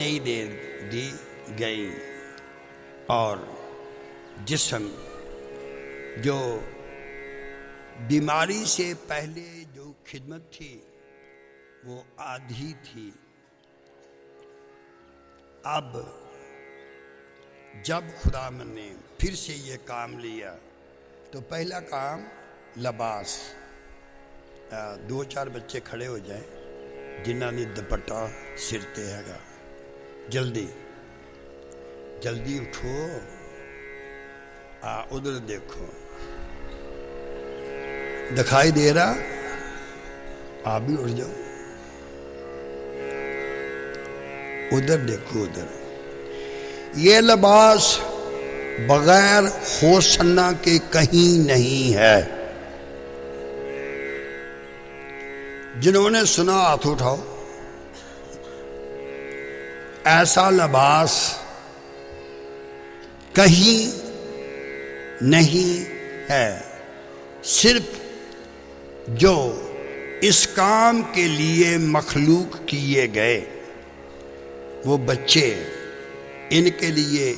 नहीं दे दी गई और जिस्म जो बीमारी से पहले जो खिदमत थी वो आधी थी। अब जब खुदावंद ने फिर से ये काम लिया तो पहला काम लबास। दो चार बच्चे खड़े हो जाएं जिन्हों ने दुपट्टा सिर ते हैगा। जल्दी जल्दी उठो, उधर देखो, दिखाई दे रहा? आप भी उठ जाओ, उधर देखो, उधर। ये लिबास बगैर होसन्ना के कहीं नहीं है। जिन्होंने सुना हाथ उठाओ। ऐसा लिबास कहीं नहीं है। सिर्फ जो इस काम के लिए मखलूक किए गए वो बच्चे, इनके लिए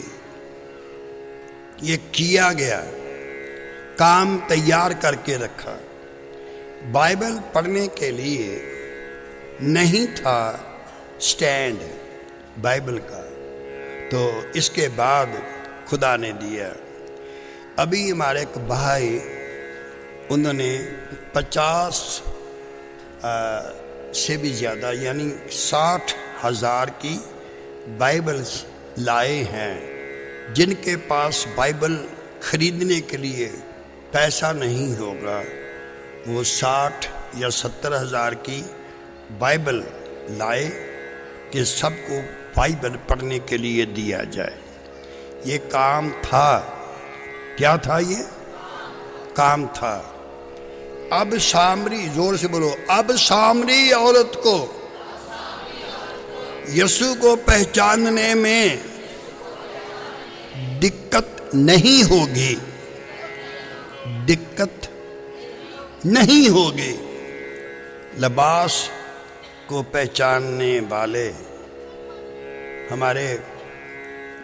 ये किया गया काम तैयार करके रखा। बाइबल पढ़ने के लिए नहीं था स्टैंड बाइबल का, तो इसके बाद खुदा ने दिया। अभी हमारे एक भाई, उन्होंने 50 से भी ज़्यादा यानी 60,000 की बाइबल लाए हैं। जिनके पास बाइबल खरीदने के लिए पैसा नहीं होगा वो 60 या 70,000 की बाइबल लाए कि सबको बाइबल पढ़ने के लिए दिया जाए। ये काम था। क्या था? ये काम था। अब सामरी, जोर से बोलो, अब सामरी औरत को यीशु को पहचानने में दिक्कत नहीं होगी। दिक्कत नहीं होगी। लिबास को पहचानने वाले हमारे,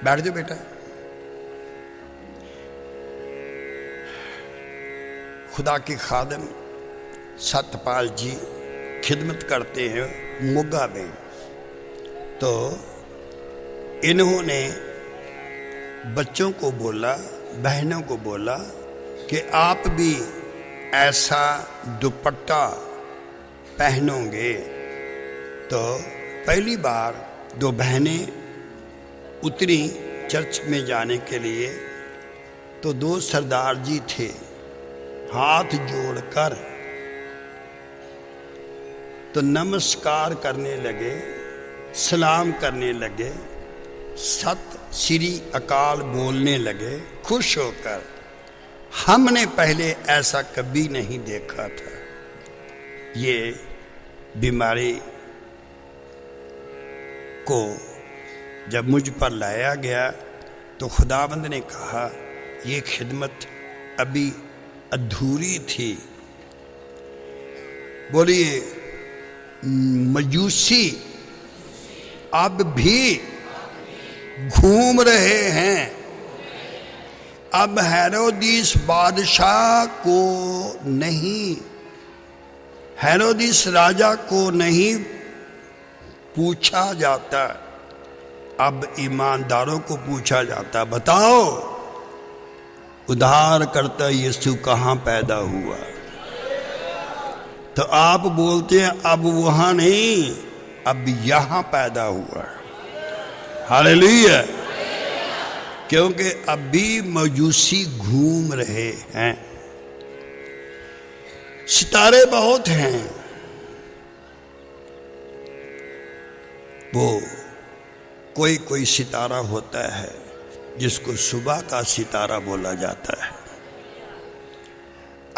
बैठ जाओ बेटा, खुदा की खादम सतपाल जी खिदमत करते हैं मोगा में। तो इन्होंने बच्चों को बोला, बहनों को बोला कि आप भी ऐसा दुपट्टा पहनोगे। तो पहली बार दो बहनें उतरी चर्च में जाने के लिए, तो दो सरदार जी थे, हाथ जोड़कर तो नमस्कार करने लगे, सलाम करने लगे, सत श्री अकाल बोलने लगे खुश होकर। हमने पहले ऐसा कभी नहीं देखा था। ये बीमारी को जब मुझ पर लाया गया तो खुदावंद ने कहा ये खिदमत अभी अधूरी थी। बोलिए, मजूसी अब भी घूम रहे हैं। अब हेरोदिस बादशाह को नहीं, हेरोदिस राजा को नहीं पूछा जाता, अब ईमानदारों को पूछा जाता। बताओ उद्धारकर्ता यीशु कहाँ पैदा हुआ? तो आप बोलते हैं अब वहां नहीं, अब यहां पैदा हुआ। हालेलुया। क्योंकि अभी मजूसी घूम रहे हैं। सितारे बहुत हैं। वो कोई कोई सितारा होता है जिसको सुबह का सितारा बोला जाता है।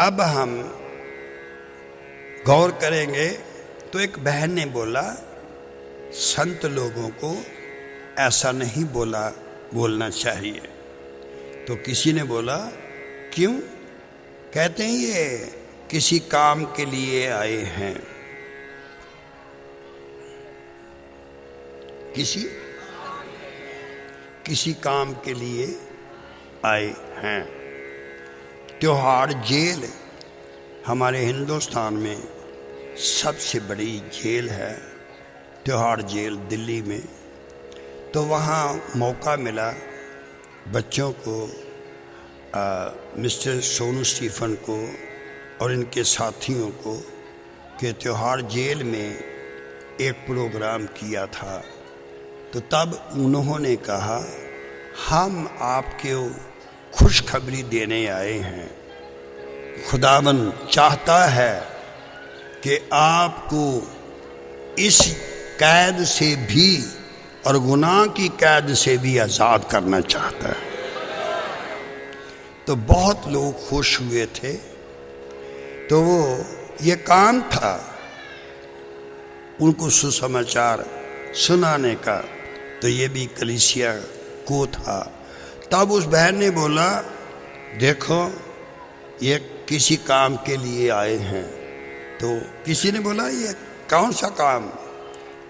अब हम गौर करेंगे तो एक बहन ने बोला संत लोगों को ऐसा नहीं बोलना चाहिए। तो किसी ने बोला क्यों? कहते हैं ये किसी काम के लिए आए हैं। किसी किसी काम के लिए आए हैं। त्योहार जेल हमारे हिंदुस्तान में सबसे बड़ी जेल है, त्योहार जेल दिल्ली में। तो वहाँ मौका मिला बच्चों को, मिस्टर सोनू स्टीफन को और इनके साथियों को, कि त्योहार जेल में एक प्रोग्राम किया था। तो तब उन्होंने कहा हम आपको खुशखबरी देने आए हैं। खुदावन चाहता है कि आपको इस कैद से भी और गुनाह की कैद से भी आज़ाद करना चाहता है। तो बहुत लोग खुश हुए थे। तो वो ये काम था उनको सुसमाचार सुनाने का, तो ये भी कलीसिया को था। तब उस बहन ने बोला देखो ये किसी काम के लिए आए हैं। तो किसी ने बोला ये कौन सा काम?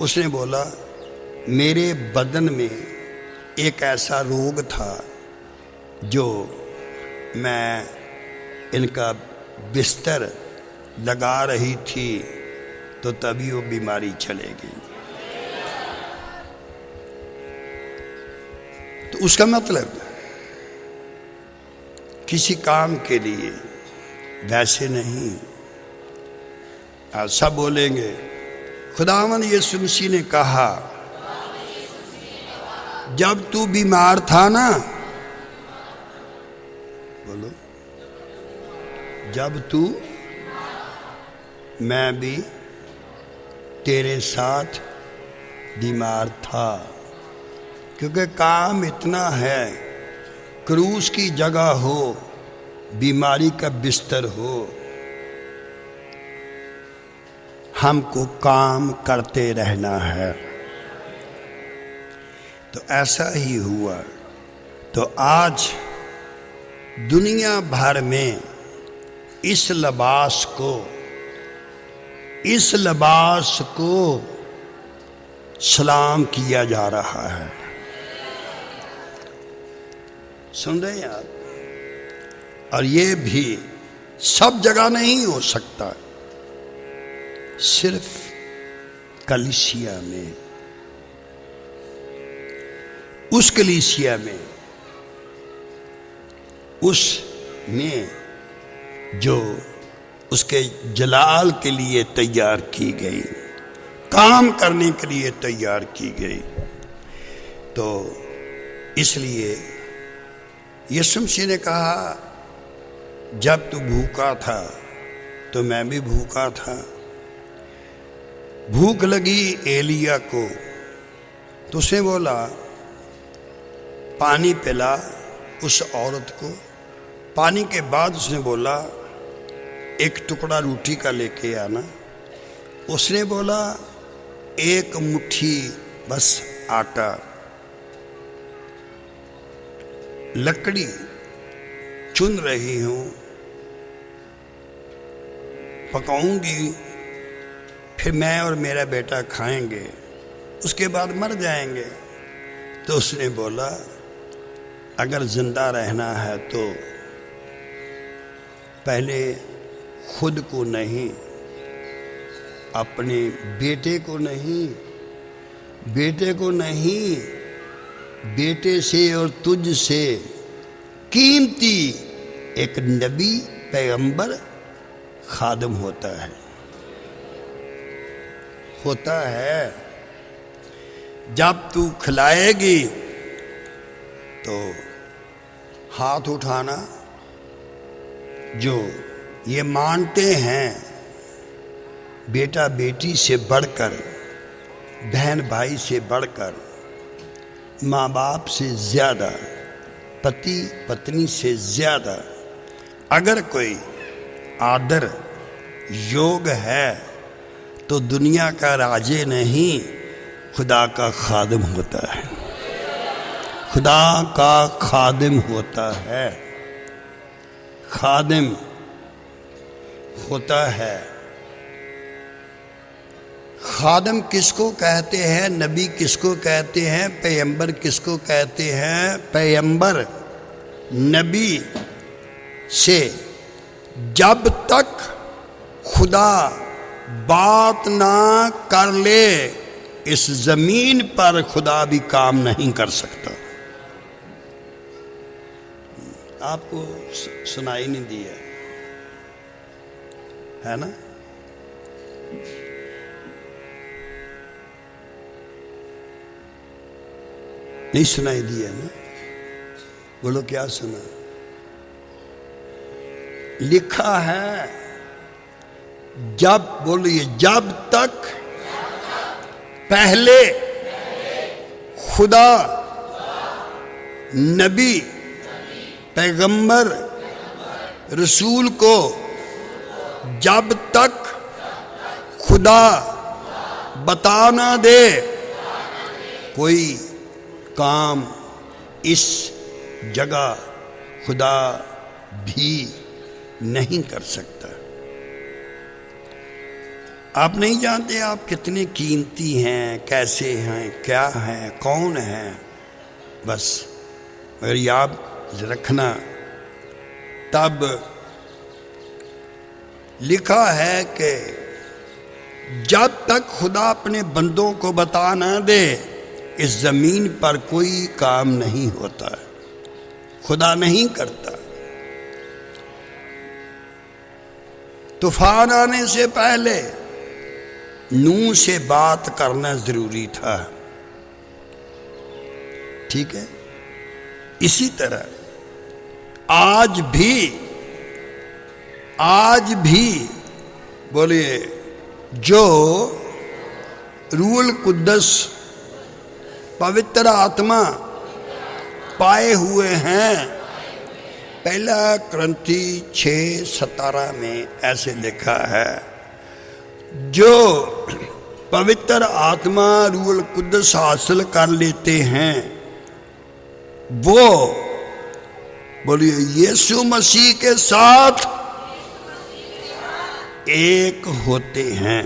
उसने बोला मेरे बदन में एक ऐसा रोग था जो मैं इनका बिस्तर लगा रही थी तो तभी वो बीमारी चलेगी। तो उसका मतलब किसी काम के लिए, वैसे नहीं। आज सब बोलेंगे खुदावन यीशु मसीह ने कहा जब तू बीमार था ना, बोलो जब तू, मैं भी तेरे साथ बीमार था। क्योंकि काम इतना है, क्रूस की जगह हो, बीमारी का बिस्तर हो, हमको काम करते रहना है। तो ऐसा ही हुआ। तो आज दुनिया भर में इस लिबास को सलाम किया जा रहा है। सुन रहे हैं आप? और ये भी सब जगह नहीं हो सकता, सिर्फ कलीसिया में, उस कलीसिया में, उसमें जो उसके जलाल के लिए तैयार की गई, काम करने के लिए तैयार की गई। तो इसलिए यीशु मसीह ने कहा जब तू भूखा था तो मैं भी भूखा था। भूख लगी एलिया को, तो उसने बोला पानी पिला उस औरत को। पानी के बाद उसने बोला एक टुकड़ा रोटी का लेके आना। उसने बोला एक मुट्ठी बस आटा। लकड़ी चुन रही हूं, पकाऊंगी, फिर मैं और मेरा बेटा खाएंगे, उसके बाद मर जाएंगे। तो उसने बोला अगर जिंदा रहना है तो पहले खुद को नहीं, अपने बेटे को नहीं, बेटे से और तुझ से कीमती एक नबी पैगंबर खादम होता है। जब तू खिलाएगी तो हाथ उठाना। जो ये मानते हैं बेटा बेटी से बढ़कर, बहन भाई से बढ़कर, माँ बाप से ज़्यादा, पति पत्नी से ज़्यादा अगर कोई आदर योग है तो दुनिया का राजे नहीं, खुदा का खादिम होता है। खुदा का खादिम होता है, खादिम होता है, खादम किसको कहते हैं, नबी किसको कहते हैं, पैगंबर किसको कहते हैं? पैगंबर नबी से जब तक खुदा बात ना कर ले, इस जमीन पर खुदा भी काम नहीं कर सकता। आपको सुनाई नहीं दिया है ना? नहीं सुनाई दिया ना? बोलो क्या सुना? लिखा है जब, बोलिए, जब तक पहले खुदा नबी पैगंबर रसूल को जब तक खुदा बता ना दे, कोई काम इस जगह खुदा भी नहीं कर सकता। आप नहीं जानते आप कितने कीमती हैं, कैसे हैं, क्या हैं, कौन हैं। बस अगर याद रखना, तब लिखा है कि जब तक खुदा अपने बंदों को बता ना दे, इस जमीन पर कोई काम नहीं होता, खुदा नहीं करता। तूफान आने से पहले नूह से बात करना जरूरी था, ठीक है? इसी तरह आज भी बोलिए, जो रूहुल कुद्दस पवित्र आत्मा पाए हुए हैं, पहला क्रंथी 6:17 में ऐसे लिखा है, जो पवित्र आत्मा रूहुल कुद्दस हासिल कर लेते हैं, वो बोलिए यीशु मसीह के साथ एक होते हैं।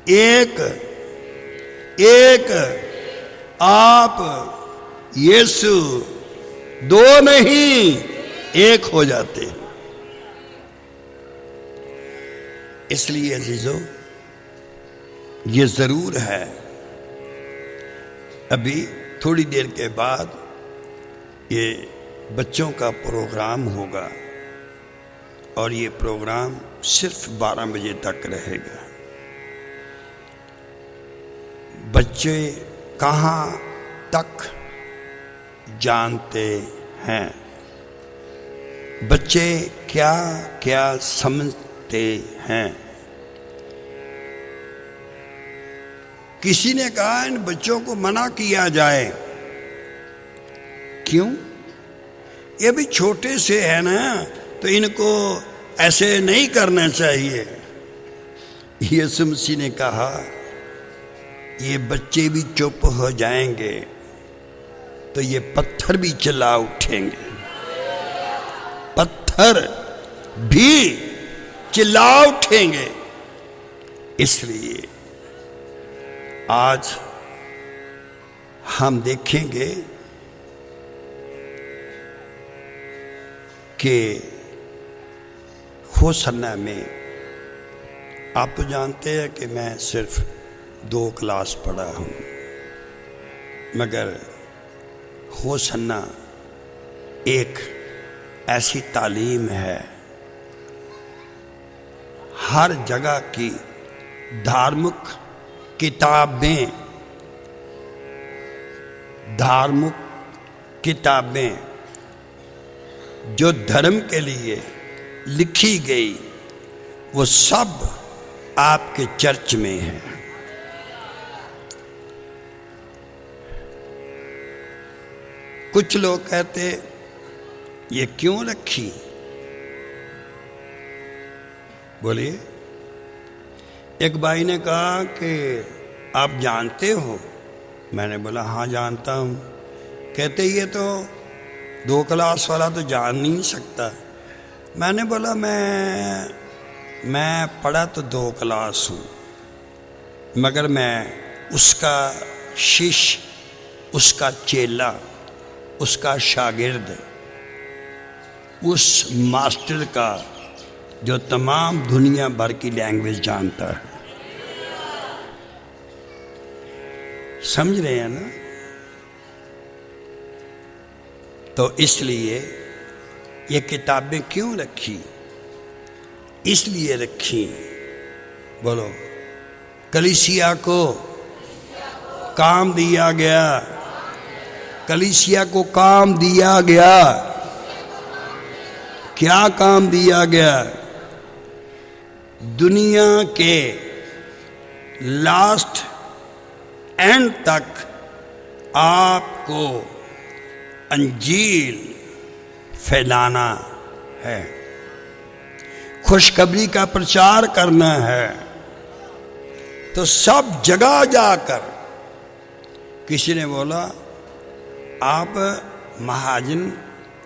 एक आप यीशु, दो नहीं, एक हो जाते हैं। इसलिए अजीजों, ये जरूर है, अभी थोड़ी देर के बाद ये बच्चों का प्रोग्राम होगा और ये प्रोग्राम सिर्फ 12 बजे तक रहेगा। बच्चे कहाँ तक जानते हैं, बच्चे क्या क्या समझते हैं। किसी ने कहा इन बच्चों को मना किया जाए, क्यों? ये भी छोटे से है ना, तो इनको ऐसे नहीं करना चाहिए। यीशु मसीह ने कहा ये बच्चे भी चुप हो जाएंगे तो ये पत्थर भी चिल्ला उठेंगे, पत्थर भी चिल्ला उठेंगे। इसलिए आज हम देखेंगे कि होसन्ना में, आप तो जानते हैं कि मैं सिर्फ 2 क्लास पढ़ा हूँ, मगर होसन्ना एक ऐसी तालीम है, हर जगह की धार्मिक किताबें जो धर्म के लिए लिखी गई, वो सब आपके चर्च में है। कुछ लोग कहते ये क्यों रखी? बोलिए। एक भाई ने कहा कि आप जानते हो? मैंने बोला हाँ जानता हूँ। कहते ये तो 2 क्लास वाला तो जान नहीं सकता। मैंने बोला मैं पढ़ा तो 2 क्लास हूँ, मगर मैं उसका शिष्य, उसका चेला, उसका शागिर्द, उस मास्टर का जो तमाम दुनिया भर की लैंग्वेज जानता है। समझ रहे हैं ना? तो इसलिए ये किताबें क्यों रखी? इसलिए रखी, बोलो, कलीसिया को काम दिया गया, कलीसिया को काम दिया गया। क्या काम दिया गया? दुनिया के लास्ट एंड तक आपको अंजील फैलाना है, खुशखबरी का प्रचार करना है। तो सब जगह जाकर, किसी ने बोला आप महाजन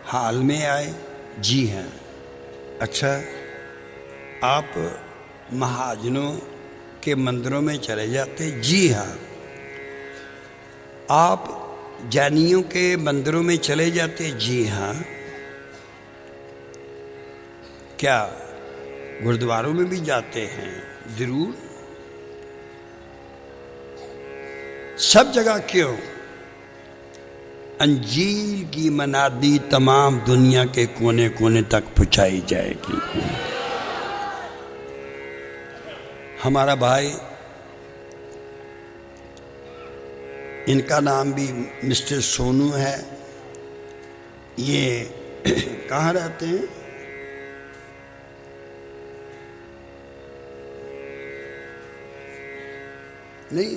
हाल में आए? जी हैं। अच्छा, आप महाजनों के मंदिरों में चले जाते? जी हाँ। आप जैनियों के मंदिरों में चले जाते? जी हाँ। क्या गुरुद्वारों में भी जाते हैं? जरूर। सब जगह क्यों? अंजील की मनादी तमाम दुनिया के कोने कोने तक पहुंचाई जाएगी। हमारा भाई, इनका नाम भी मिस्टर सोनू है, ये कहाँ रहते हैं? नहीं,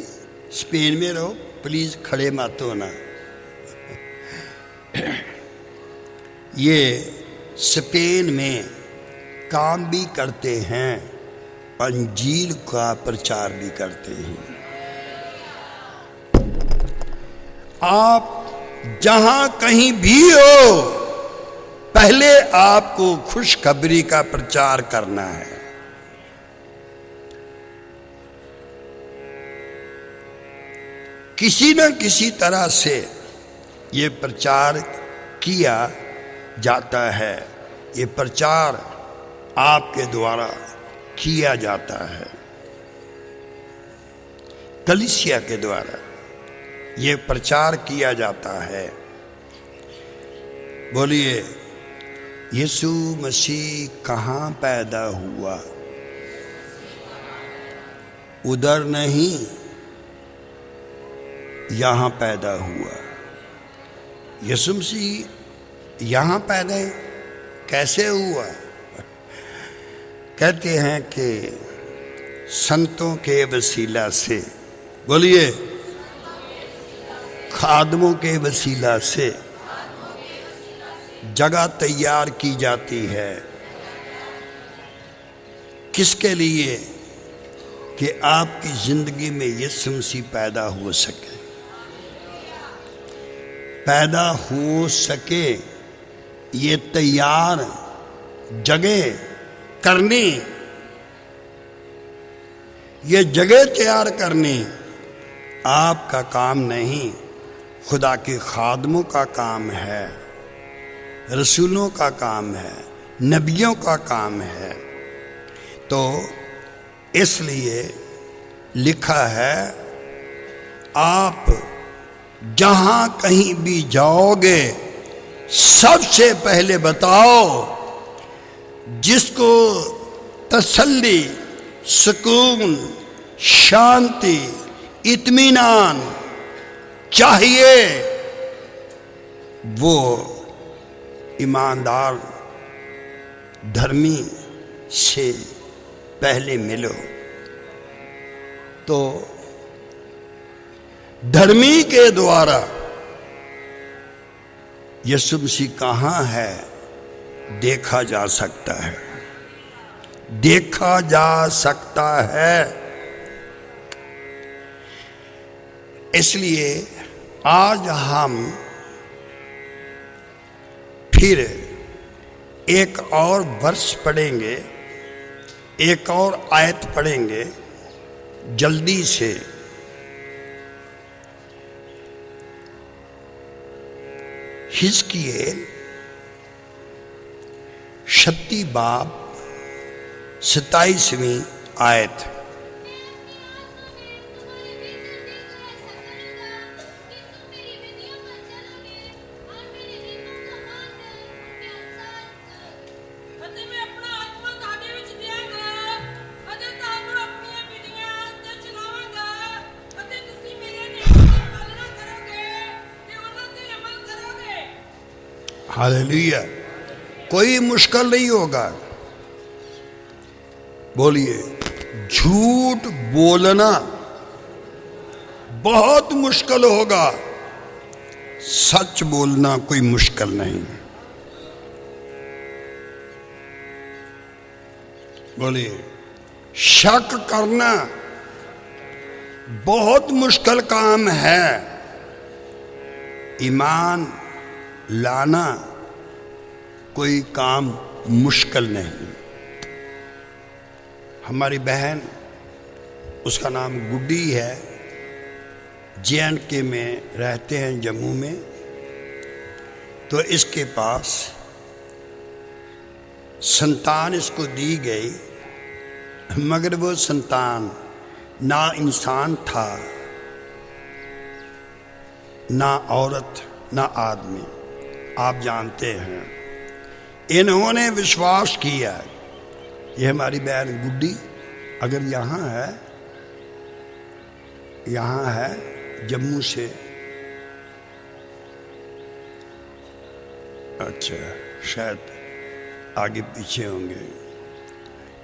स्पेन में रहो, प्लीज खड़े मत होना। ये स्पेन में काम भी करते हैं, अंजील का प्रचार भी करते हैं। आप जहां कहीं भी हो, पहले आपको खुशखबरी का प्रचार करना है। किसी न किसी तरह से ये प्रचार किया जाता है, ये प्रचार आपके द्वारा किया जाता है, कलीसिया के द्वारा ये प्रचार किया जाता है। बोलिए, यीशु मसीह कहाँ पैदा हुआ? उधर नहीं, यहाँ पैदा हुआ। यीशु मसीह यहाँ पैदा कैसे हुआ? कहते हैं कि संतों के वसीला से, बोलिए, खादमों के वसीला से जगह तैयार की जाती है। किसके लिए? कि आपकी जिंदगी में यीशु मसीह पैदा हो सके, पैदा हो सके। ये तैयार जगह करनी, ये जगह तैयार करनी आपका काम नहीं, खुदा के खादमों का काम है, रसूलों का काम है, नबियों का काम है। तो इसलिए लिखा है, आप जहां कहीं भी जाओगे, सबसे पहले बताओ, जिसको तसल्ली, सुकून, शांति, इत्मीनान चाहिए, वो ईमानदार धर्मी से पहले मिलो। तो धर्मी के द्वारा यीशु मसीह कहाँ है देखा जा सकता है, देखा जा सकता है। इसलिए आज हम फिर एक और वर्ष पढ़ेंगे, एक और आयत पढ़ेंगे, जल्दी से हिजकियेल 36 बाब 27वीं आयत। हालेलुया। कोई मुश्किल नहीं होगा। बोलिए, झूठ बोलना बहुत मुश्किल होगा, सच बोलना कोई मुश्किल नहीं। बोलिए, शक करना बहुत मुश्किल काम है, ईमान लाना कोई काम मुश्किल नहीं। हमारी बहन, उसका नाम गुड्डी है, JNK में रहते हैं, जम्मू में। तो इसके पास संतान इसको दी गई, मगर वो संतान ना इंसान था, ना औरत, ना आदमी। आप जानते हैं, इन्होंने विश्वास किया। ये हमारी बहन गुड्डी अगर यहाँ है जम्मू से, अच्छा शायद आगे पीछे होंगे।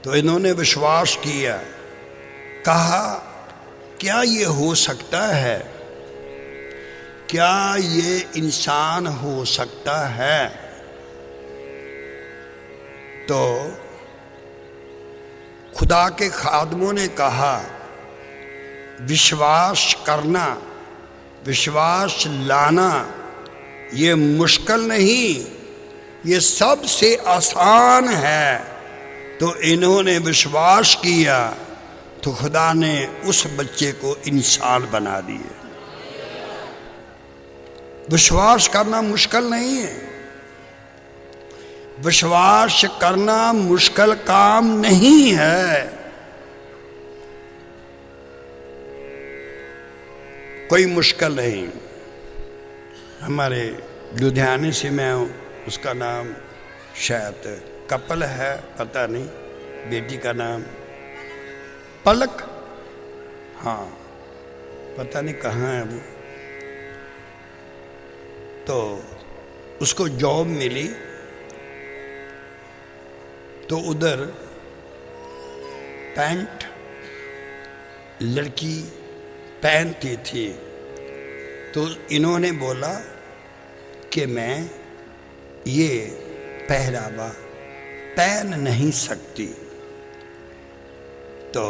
तो इन्होंने विश्वास किया, कहा क्या ये हो सकता है, क्या ये इंसान हो सकता है? तो खुदा के खादमों ने कहा, विश्वास करना, विश्वास लाना ये मुश्किल नहीं, ये सबसे आसान है। तो इन्होंने विश्वास किया, तो खुदा ने उस बच्चे को इंसान बना दिए। विश्वास करना मुश्किल नहीं है, विश्वास करना मुश्किल काम नहीं है। कोई मुश्किल नहीं। हमारे लुधियाने से मैं हूँ, उसका नाम शायद कपल है, पता नहीं, बेटी का नाम पलक, हाँ पता नहीं कहाँ है वो। तो उसको जॉब मिली, तो उधर पैंट लड़की पहनती थी। तो इन्होंने बोला कि मैं ये पहरावा पहन नहीं सकती, तो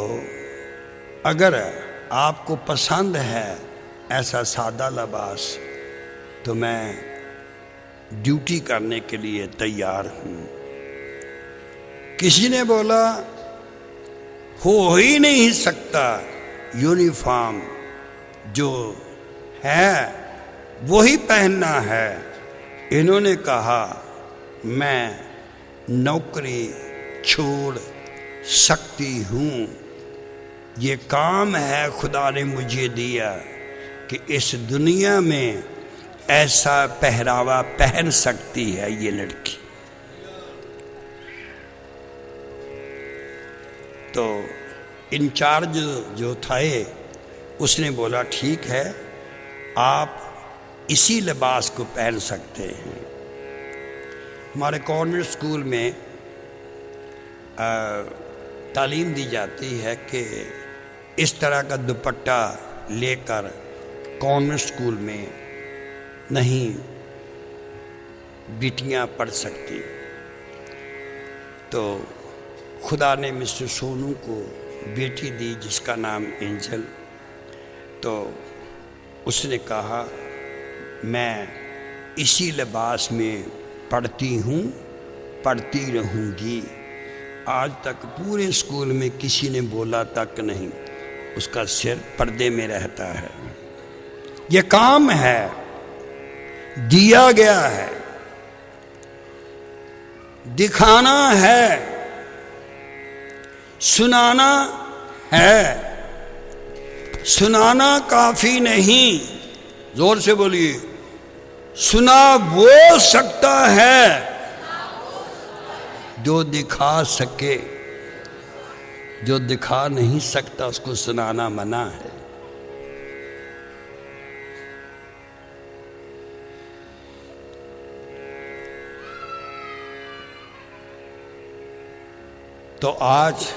अगर आपको पसंद है ऐसा सादा लिबास तो मैं ड्यूटी करने के लिए तैयार हूँ। किसी ने बोला हो ही नहीं सकता, यूनिफॉर्म जो है वही पहनना है। इन्होंने कहा मैं नौकरी छोड़ सकती हूँ, ये काम है खुदा ने मुझे दिया कि इस दुनिया में ऐसा पहरावा पहन सकती है ये लड़की। तो इंचार्ज जो थे उसने बोला ठीक है, आप इसी लिबास को पहन सकते हैं। हमारे कॉन्वेंट स्कूल में तालीम दी जाती है कि इस तरह का दुपट्टा लेकर कॉन्वेंट स्कूल में नहीं बेटियां पढ़ सकती। तो खुदा ने मिस्टर सोनू को बेटी दी जिसका नाम एंजल। तो उसने कहा मैं इसी लिबास में पढ़ती हूँ, पढ़ती रहूँगी। आज तक पूरे स्कूल में किसी ने बोला तक नहीं, उसका सिर पर्दे में रहता है। ये काम है, दिया गया है, दिखाना है, सुनाना है। सुनाना काफी नहीं, जोर से बोलिए, सुना वो सकता है जो दिखा सके। जो दिखा नहीं सकता उसको सुनाना मना है। तो आज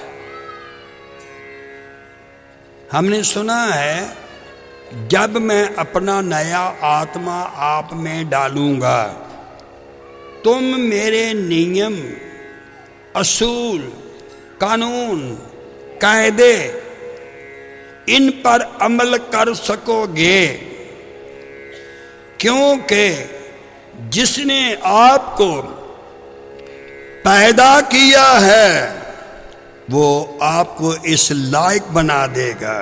हमने सुना है, जब मैं अपना नया आत्मा आप में डालूंगा, तुम मेरे नियम, असूल, कानून, कायदे, इन पर अमल कर सकोगे, क्योंकि जिसने आपको पैदा किया है वो आपको इस लायक बना देगा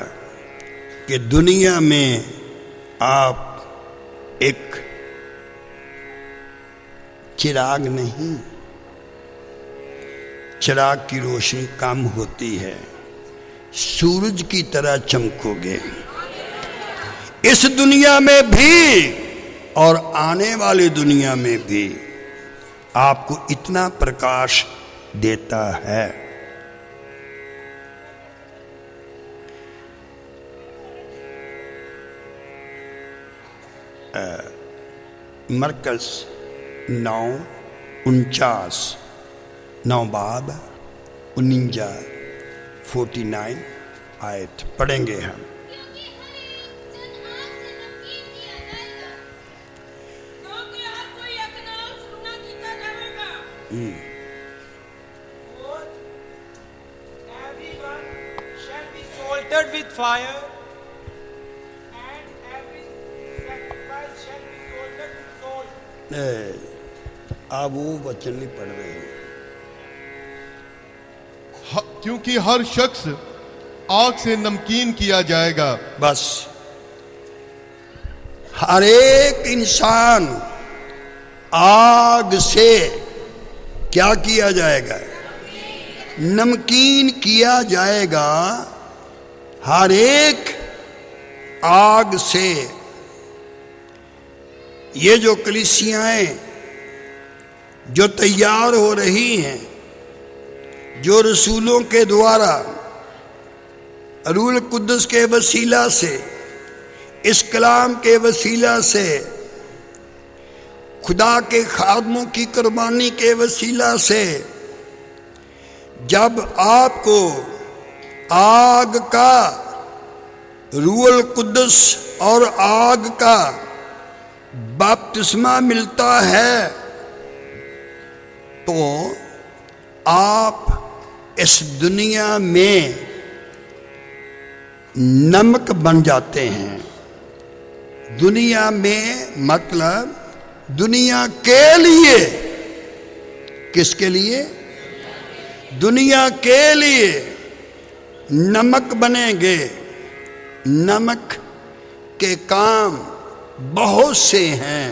कि दुनिया में आप एक चिराग नहीं, चिराग की रोशनी कम होती है, सूरज की तरह चमकोगे इस दुनिया में भी और आने वाली दुनिया में भी। आपको इतना प्रकाश देता है। मरकज 9:49 9 49 49 आयत पढ़ेंगे हम। Everyone shall be salted with fire, and every sacrifice shall be salted with salt. आप वो वचन नहीं पढ़ रहे हैं। क्योंकि हर शख्स आग से नमकीन किया जाएगा। बस हर एक इंसान आग से क्या किया जाएगा? नमकीन किया जाएगा। हर एक आग से। ये जो कलीसियाएं जो तैयार हो रही हैं, जो रसूलों के द्वारा रूल कुद्दस के वसीला से, इस कलाम के वसीला से, खुदा के खादमों की कुर्बानी के वसीला से, जब आपको आग का रूल कुद्दस और आग का बपतिस्मा मिलता है, तो आप इस दुनिया में नमक बन जाते हैं। दुनिया में मतलब दुनिया के लिए। किसके लिए? दुनिया के लिए नमक बनेंगे। नमक के काम बहुत से हैं।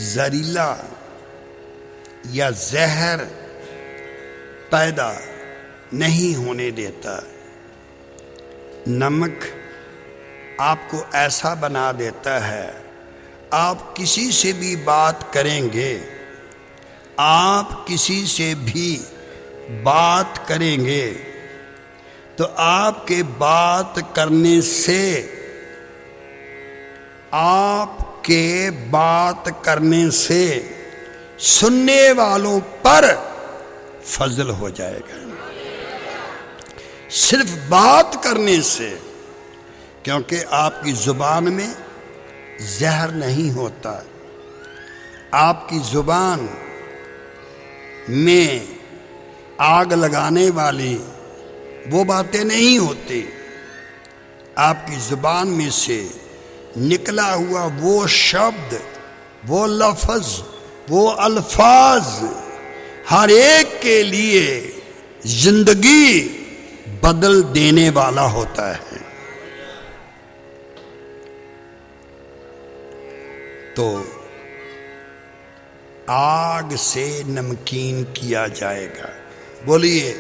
जहरीला या जहर पैदा नहीं होने देता। नमक आपको ऐसा बना देता है, आप किसी से भी बात करेंगे, आप किसी से भी बात करेंगे तो आपके बात करने से, आपके बात करने से सुनने वालों पर फजल हो जाएगा। सिर्फ बात करने से, क्योंकि आपकी जुबान में जहर नहीं होता, आपकी जुबान में आग लगाने वाली वो बातें नहीं होती। आपकी जुबान में से निकला हुआ वो शब्द, वो लफ्ज, वो अल्फाज हर एक के लिए जिंदगी बदल देने वाला होता है। तो आग से नमकीन किया जाएगा। बोलिए,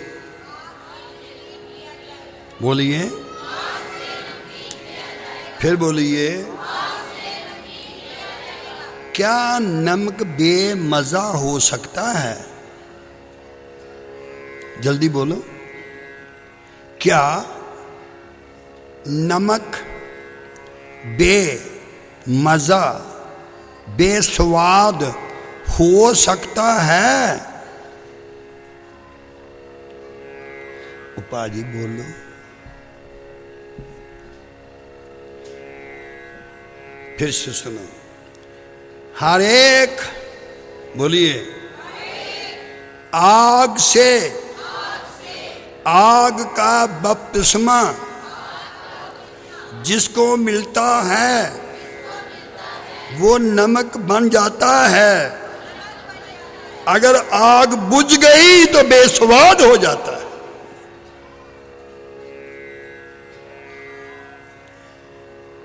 बोलिए, फिर बोलिए। क्या नमक बेमज़ा हो सकता है? जल्दी बोलो। क्या नमक बेमज़ा बेस्वाद हो सकता है? उपाजी बोलो। फिर से सुनो। हर एक, बोलिए, आग से आग का बपतिस्मा जिसको मिलता है वो नमक बन जाता है। अगर आग बुझ गई तो बेस्वाद हो जाता है।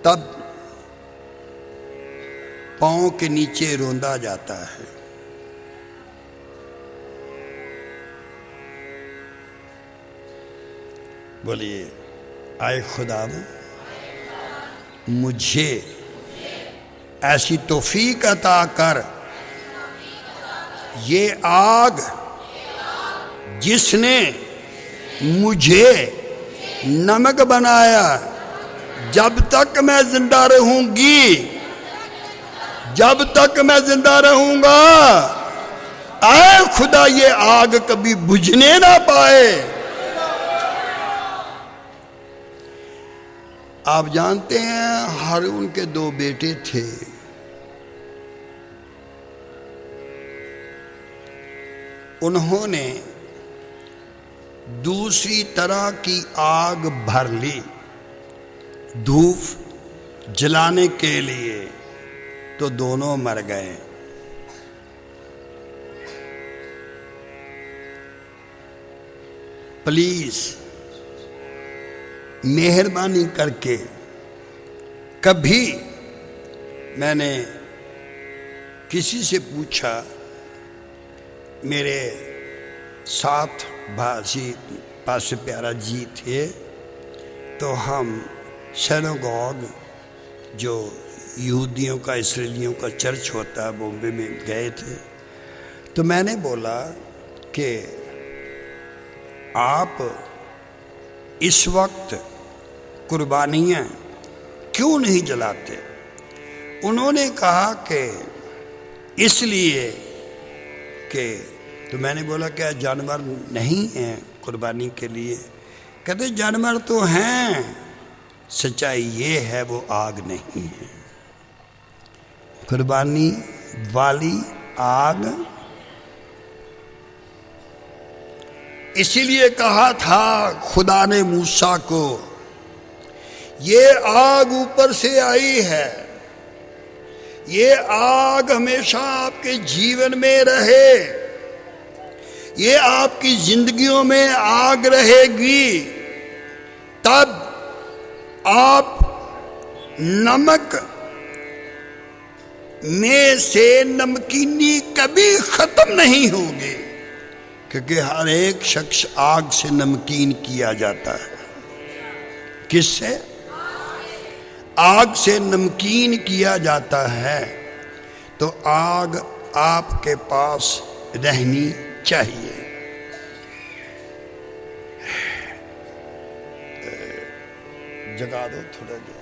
तब पांव के नीचे रोंदा जाता है। बोलिए, आए खुदा मुझे ऐसी तौफीक अता कर, ये आग जिसने मुझे नमक बनाया, जब तक मैं जिंदा रहूंगी, जब तक मैं जिंदा रहूंगा, आए खुदा ये आग कभी बुझने ना पाए। आप जानते हैं हारून के 2 बेटे थे। उन्होंने दूसरी तरह की आग भर ली धूप जलाने के लिए, तो दोनों मर गए। प्लीज मेहरबानी करके, कभी मैंने किसी से पूछा, मेरे साथ भाषी पास प्यारा जी थे, तो हम सिनेगॉग जो यहूदियों का इसराइलियों का चर्च होता है बॉम्बे में गए थे। तो मैंने बोला कि आप इस वक्त कुर्बानियाँ क्यों नहीं जलाते? उन्होंने कहा कि इसलिए कि, तो मैंने बोला क्या जानवर नहीं हैं कुर्बानी के लिए? कहते जानवर तो हैं, सच्चाई ये है वो आग नहीं है। कुर्बानी वाली आग, इसीलिए कहा था खुदा ने मूसा को, ये आग ऊपर से आई है, ये आग हमेशा आपके जीवन में रहे, ये आपकी जिंदगियों में आग रहेगी, तब आप नमक में से नमकीनी कभी खत्म नहीं होगी, क्योंकि हर एक शख्स आग से नमकीन किया जाता है। किससे? आग से नमकीन किया जाता है। तो आग आपके पास रहनी चाहिए। जगा दो थोड़ा जो।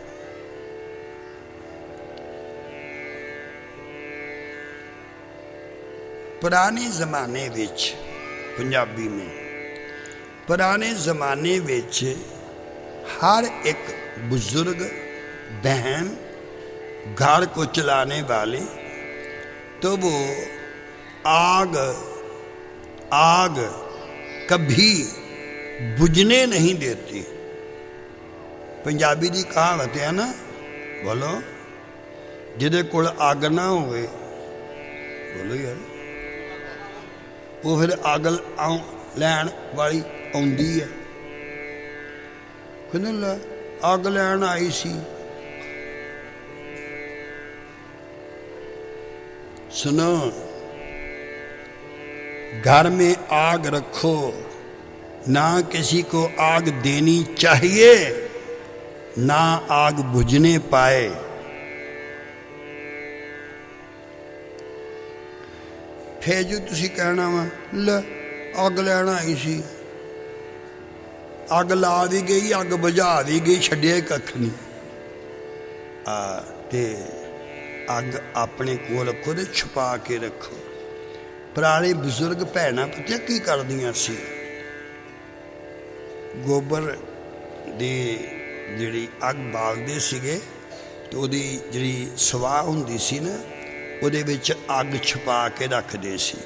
पुराने ज़माने विच, पंजाबी में पुराने ज़माने विच हर एक बुजुर्ग बहन घर को चलाने वाले, तो वो आग कभी बुझने नहीं देती। पंजाबी दी कहावत है ना, बोलो, जिदे कोल अग ना होवे, बोलो यार, वो फिर अग लैन वाली आउंदी है, कहते लै अग लैन आई सी। सुनो, घर में आग रखो, ना किसी को आग देनी चाहिए, ना आग बुझने पाए। फिर जो तुसी कहना वा ले अग लैन आई सी, अग ला भी गई, अग बुझा भी गई, छड्डिया कख नहीं। ते अग अपने कोल रखो ते छुपा के रखो। पुराने बजुर्ग भैन पता की करदियां सी, गोबर दी जिहड़ी अग बालदे सीगे ते ओहदी जिहड़ी सवाह हुंदी सी ना, ਉਹਦੇ ਵਿੱਚ ਅੱਗ ਛੁਪਾ ਕੇ ਰੱਖਦੇ ਸੀ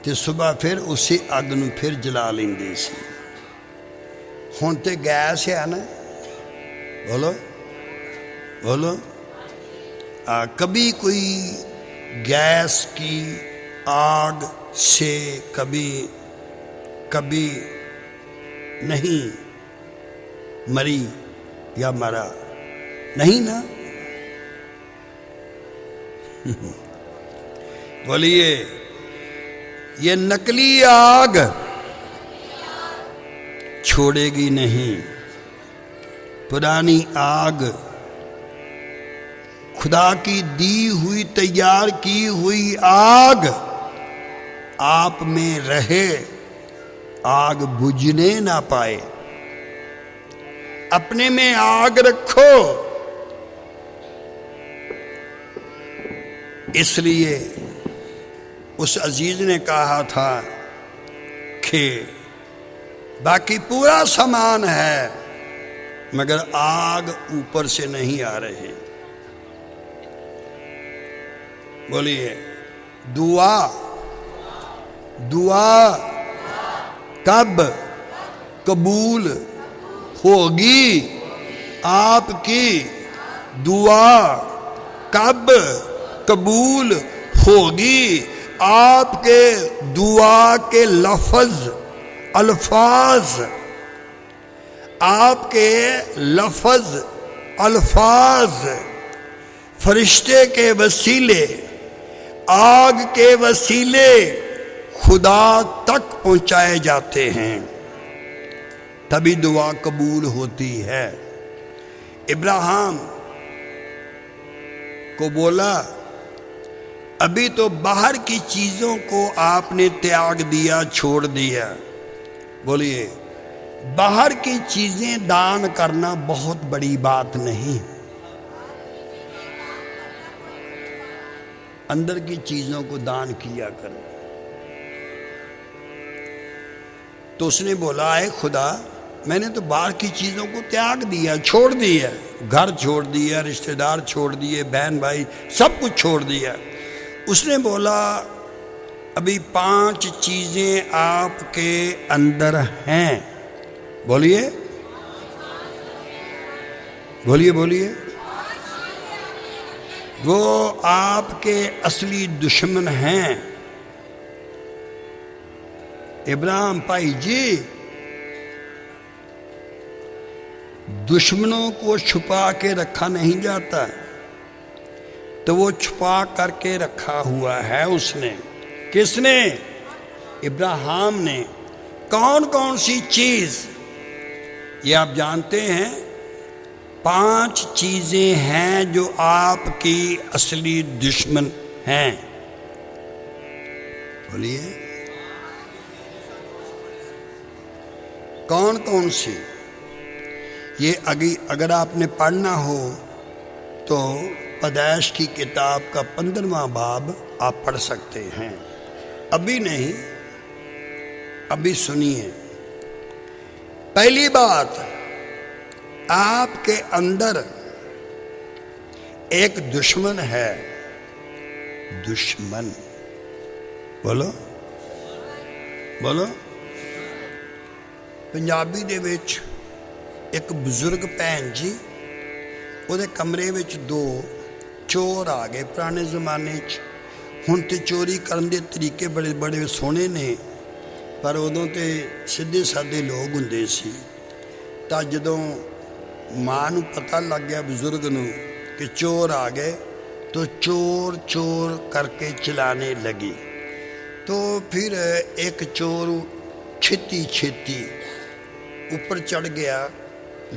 ਤੇ ਸਵੇਰ ਫਿਰ ਉਸੇ ਅੱਗ ਨੂੰ ਫਿਰ ਜਲਾ ਲੈਂਦੇ ਸੀ। ਹੁਣ ਤੇ ਗੈਸ ਹੈ ਨਾ, बोलो बोलो। कभी कोई गैस की आग से कभी नहीं मरी या मरा नहीं ना। बोलिए, ये नकली आग छोड़ेगी नहीं, पुरानी आग खुदा की दी हुई तैयार की हुई आग आप में रहे, आग बुझने ना पाए। अपने में आग रखो। इसलिए उस अजीज ने कहा था कि बाकी पूरा सामान है मगर आग ऊपर से नहीं आ रही। बोलिए, दुआ दुआ कब कबूल होगी? आपकी दुआ कब कबूल होगी? आपके दुआ के लफ्ज अल्फाज, आपके लफ्ज अल्फाज फरिश्ते के वसीले, आग के वसीले खुदा तक पहुंचाए जाते हैं, तभी दुआ कबूल होती है। इब्राहिम को बोला, अभी तो बाहर की चीजों को आपने त्याग दिया, छोड़ दिया। बोलिए, बाहर की चीजें दान करना बहुत बड़ी बात नहीं, अंदर की चीजों को दान किया करो। तो उसने बोला, है खुदा, मैंने तो बाहर की चीजों को त्याग दिया, छोड़ दिया, घर छोड़ दिया, रिश्तेदार छोड़ दिए, बहन भाई सब कुछ छोड़ दिया। उसने बोला, अभी 5 चीजें आपके अंदर हैं। बोलिए बोलिए बोलिए। वो आपके असली दुश्मन हैं। इब्राहिम भाई जी, दुश्मनों को छुपा के रखा नहीं जाता, तो वो छुपा करके रखा हुआ है उसने। किसने? इब्राहिम ने। कौन कौन सी चीज? ये आप जानते हैं, 5 चीजें हैं जो आपकी असली दुश्मन हैं। बोलिए, कौन कौन सी? ये अगर आपने पढ़ना हो तो पैदाइश की किताब का 15वां बाब आप पढ़ सकते हैं, अभी नहीं, अभी सुनिए। पहली बात, आपके अंदर एक दुश्मन है। दुश्मन, बोलो बोलो। पंजाबी दे विच एक बुजुर्ग भैन जी, उहदे कमरे विच 2 चोर आ गए पुराने जमाने च। ਹੁਣ ਤੇ ਚੋਰੀ ਕਰਨ ਦੇ ਤਰੀਕੇ ਬੜੇ ਬੜੇ ਸੋਹਣੇ ਨੇ, ਪਰ ਉਦੋਂ ਤੇ ਸਿੱਧੇ ਸਾਦੇ ਲੋਕ ਹੁੰਦੇ ਸੀ। ਤਾਂ ਜਦੋਂ ਮਾਂ ਨੂੰ ਪਤਾ ਲੱਗ ਗਿਆ ਬਜ਼ੁਰਗ ਨੂੰ कि चोर आ गए, तो चोर चोर करके चिल्लाने लगी। तो फिर एक चोर छेती छेती ऊपर चढ़ गया।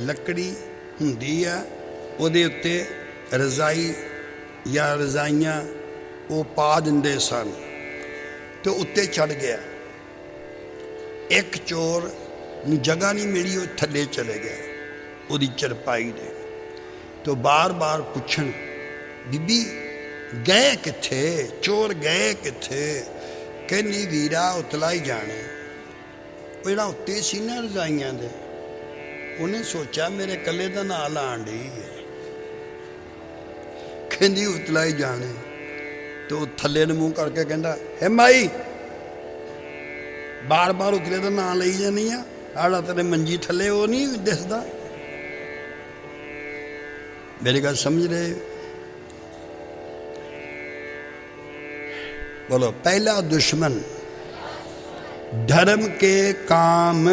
लकड़ी हुंदी आ, उहदे उत्ते रजाई या रजाइयां वो पा दिंदे सन, तो उत्ते चढ़ गया। एक चोर नूं जगह नहीं मिली, वो थल्ले चले गया उहदी चरपाई दे। तो बार बार पुछन, बीबी गए किथे, चोर गए किथे? कहनी वीरा उतला ही जाने। वो जिहड़ा उत्ते सी ना रजाइयां दे, उन्हें सोचा मेरे कले का नां लाण डई है, कहंदी उतला ही जाने। तो थल्ले नूं मूँह करके कहंदा, हे माई बार बार उतले का नां लई जानी आ, आड़ा तेरे मंजी थल्ले वो नहीं दिसदा। मेरी गल समझ रहे? बोलो, पहला दुश्मन धर्म के काम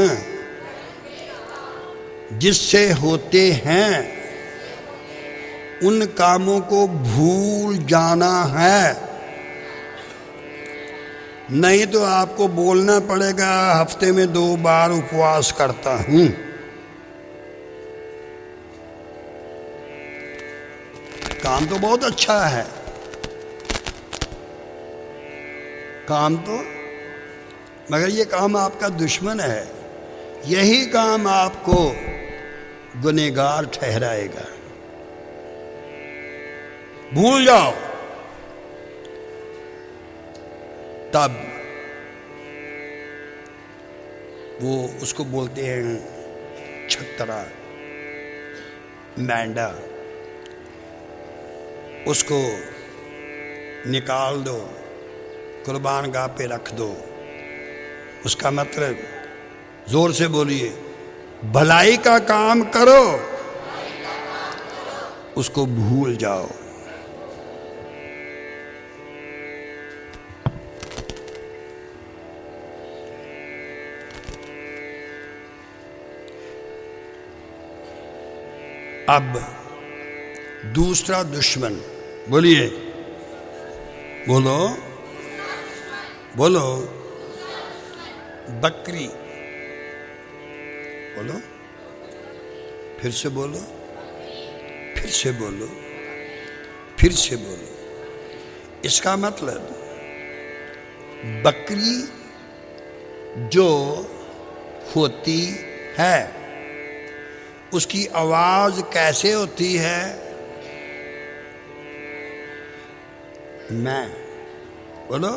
जिससे होते हैं उन कामों को भूल जाना है। नहीं तो आपको बोलना पड़ेगा हफ्ते में 2 बार उपवास करता हूं। काम तो बहुत अच्छा है, काम तो, मगर ये काम आपका दुश्मन है। यही काम आपको गुनहगार ठहराएगा। भूल जाओ, तब वो उसको बोलते हैं छतरा, मैंडा। उसको निकाल दो, कुर्बान गाह पे रख दो। उसका मतलब, जोर से बोलिए, भलाई का काम करो, उसको भूल जाओ। अब दूसरा दुश्मन, बोलिए, बोलो बोलो, बकरी। बोलो, फिर से बोलो, फिर से बोलो, फिर से बोलो। इसका मतलब, बकरी जो होती है उसकी आवाज कैसे होती है? मैं, बोलो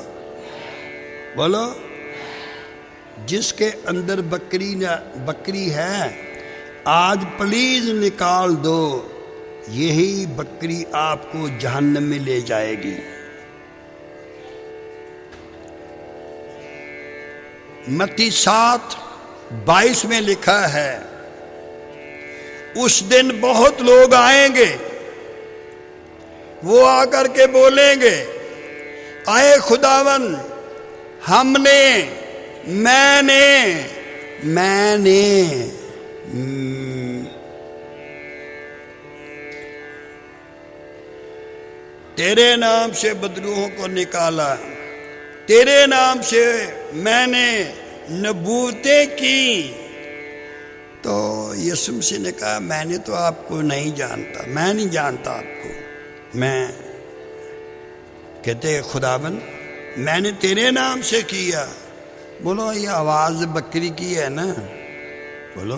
बोलो। जिसके अंदर बकरी है, आज प्लीज निकाल दो, यही बकरी आपको जहन्नम में ले जाएगी। मत्ती 7:22 में लिखा है, उस दिन बहुत लोग आएंगे, वो आकर के बोलेंगे, आए खुदावन, हमने, मैंने तेरे नाम से बदरूहों को निकाला, तेरे नाम से मैंने नबूतें की। तो यीशु मसीह ने कहा, मैंने तो आपको नहीं जानता, मैं नहीं जानता आपको। मैं, कहते खुदावन, मैंने तेरे नाम से किया। बोलो, ये आवाज बकरी की है ना? बोलो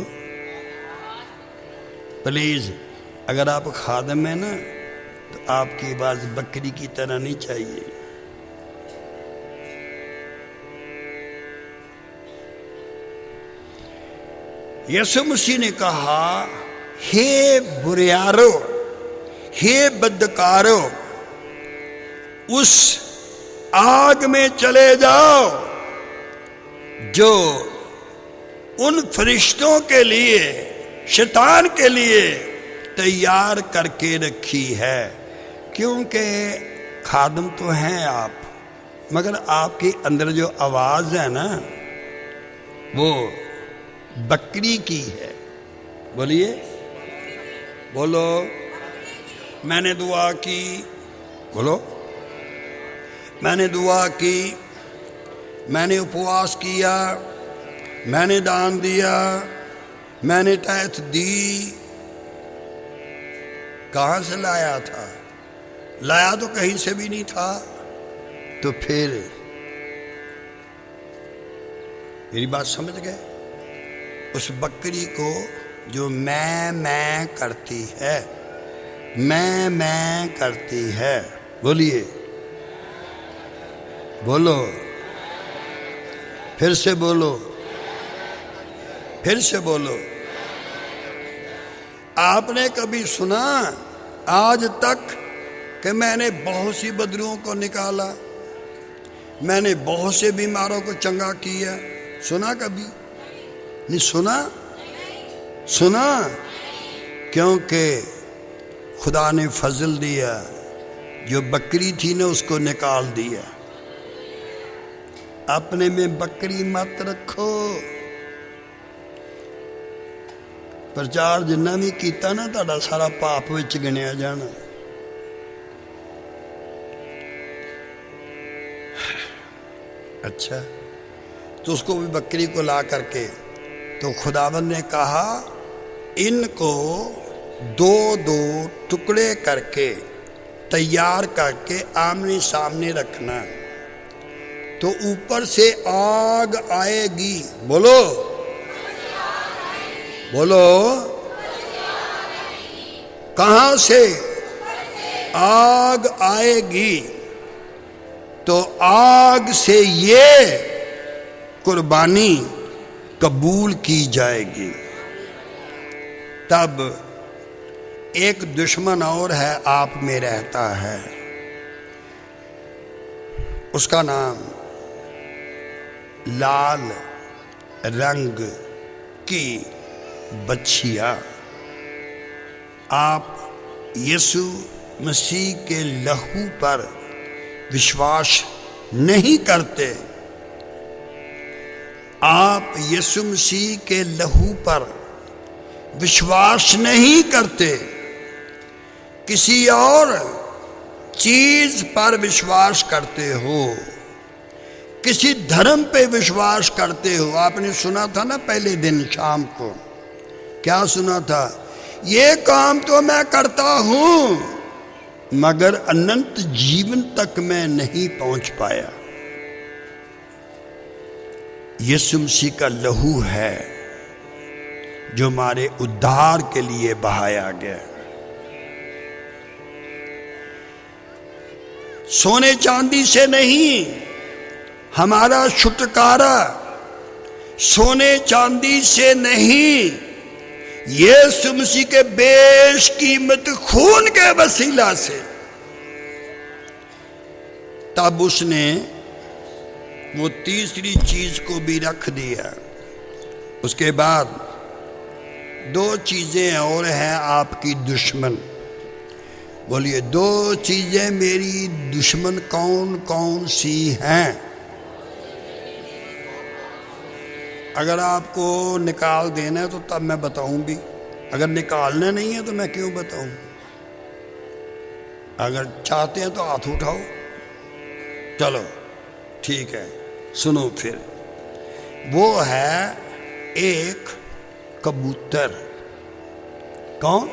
प्लीज, अगर आप खादम है ना, तो आपकी आवाज बकरी की तरह नहीं चाहिए। यीशु मसीह ने कहा, हे बुरियारो, हे बदकारो, उस आग में चले जाओ जो उन फरिश्तों के लिए, शैतान के लिए तैयार करके रखी है। क्योंकि खादम तो हैं आप, मगर आपके अंदर जो आवाज है ना वो बकरी की है। बोलिए, बोलो। मैंने दुआ की, बोलो। मैंने दुआ की, मैंने उपवास किया, मैंने दान दिया, मैंने टैक्स दी। कहाँ से लाया था? लाया तो कहीं से भी नहीं था। तो फिर मेरी बात समझ गए? उस बकरी को जो मैं करती है, मैं करती है, बोलिए, बोलो, फिर से बोलो, फिर से बोलो। आपने कभी सुना आज तक कि मैंने बहुत सी बदरियों को निकाला, मैंने बहुत से बीमारों को चंगा किया? सुना कभी? नहीं सुना? सुना? क्योंकि खुदा ने फजल दिया, जो बकरी थी ना उसको निकाल दिया। अपने में बकरी मत रखो। प्रचार जिन्ना भी कीता ना तुहाडा सारा पाप विच गिणिया जाना। अच्छा, तो उसको भी बकरी को ला करके तो खुदावंद ने कहा इनको दो दो टुकड़े करके तैयार करके आमने सामने रखना, तो ऊपर से आग आएगी। बोलो, बोलो, कहां से? आग आएगी। तो आग से ये कुर्बानी कबूल की जाएगी। तब एक दुश्मन और है आप में रहता है, उसका नाम लाल रंग की बछिया। आप यीशु मसीह के लहू पर विश्वास नहीं करते। आप यीशु मसीह के लहू पर विश्वास नहीं करते, किसी और चीज पर विश्वास करते हो, किसी धर्म पे विश्वास करते हो। आपने सुना था ना पहले दिन शाम को, क्या सुना था? ये काम तो मैं करता हूं मगर अनंत जीवन तक मैं नहीं पहुंच पाया। यीशु मसीह का लहू है जो हमारे उद्धार के लिए बहाया गया। सोने चांदी से नहीं, हमारा छुटकारा सोने चांदी से नहीं, यीशु मसीह के बेशकीमत खून के वसीला से। तब उसने वो तीसरी चीज को भी रख दिया। उसके बाद दो चीजें और हैं आपकी दुश्मन। बोलिए, दो चीजें मेरी दुश्मन कौन कौन सी हैं? अगर आपको निकाल देना है तो तब मैं बताऊं भी, अगर निकालना नहीं है तो मैं क्यों बताऊं? अगर चाहते हैं तो हाथ उठाओ। चलो ठीक है, सुनो फिर। वो है एक कबूतर। कौन?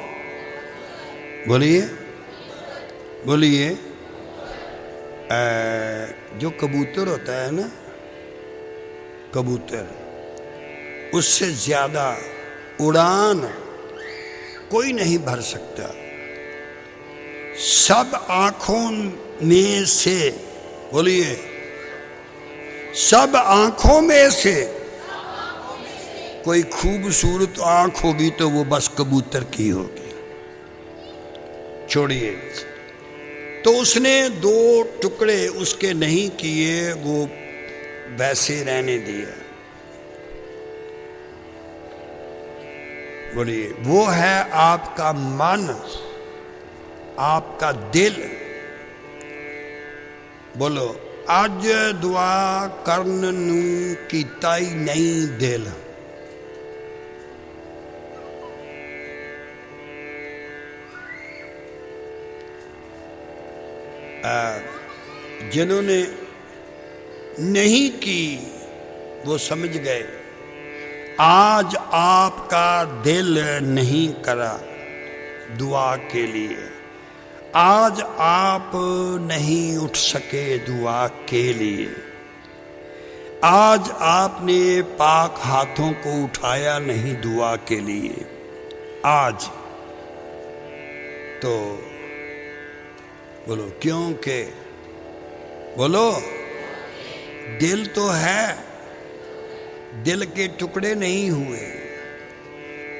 बोलिए, बोलिए। जो कबूतर होता है ना, कबूतर, उससे ज्यादा उड़ान कोई नहीं भर सकता। सब आंखों में से, बोलिए, सब आंखों में से कोई खूबसूरत आंख होगी तो वो बस कबूतर की होगी। छोड़िए। तो उसने दो टुकड़े उसके नहीं किए, वो वैसे रहने दिए। बोलिए, वो है आपका मन, आपका दिल। बोलो, अज दुआ करन नूं कीता ही नहीं दिल। जिन्होंने नहीं की वो समझ गए। आज आपका दिल नहीं करा दुआ के लिए, आज आप नहीं उठ सके दुआ के लिए, आज आपने पाक हाथों को उठाया नहीं दुआ के लिए। आज तो बोलो क्योंकि, बोलो दिल तो है, दिल के टुकड़े नहीं हुए।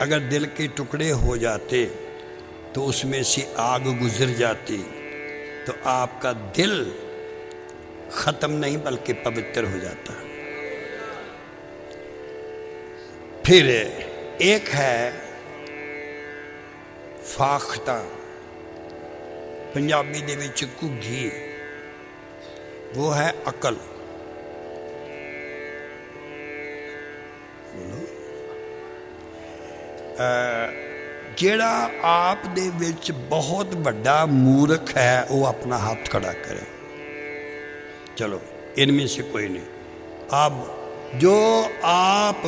अगर दिल के टुकड़े हो जाते तो उसमें से आग गुजर जाती तो आपका दिल खत्म नहीं बल्कि पवित्र हो जाता। फिर एक है फाख्ता, पंजाबी दे विच घुग्गी, वो है अकल। जेड़ा आप दे विच बहुत बड़ा मूर्ख है वो अपना हाथ खड़ा करे। चलो इनमें से कोई नहीं। अब जो आप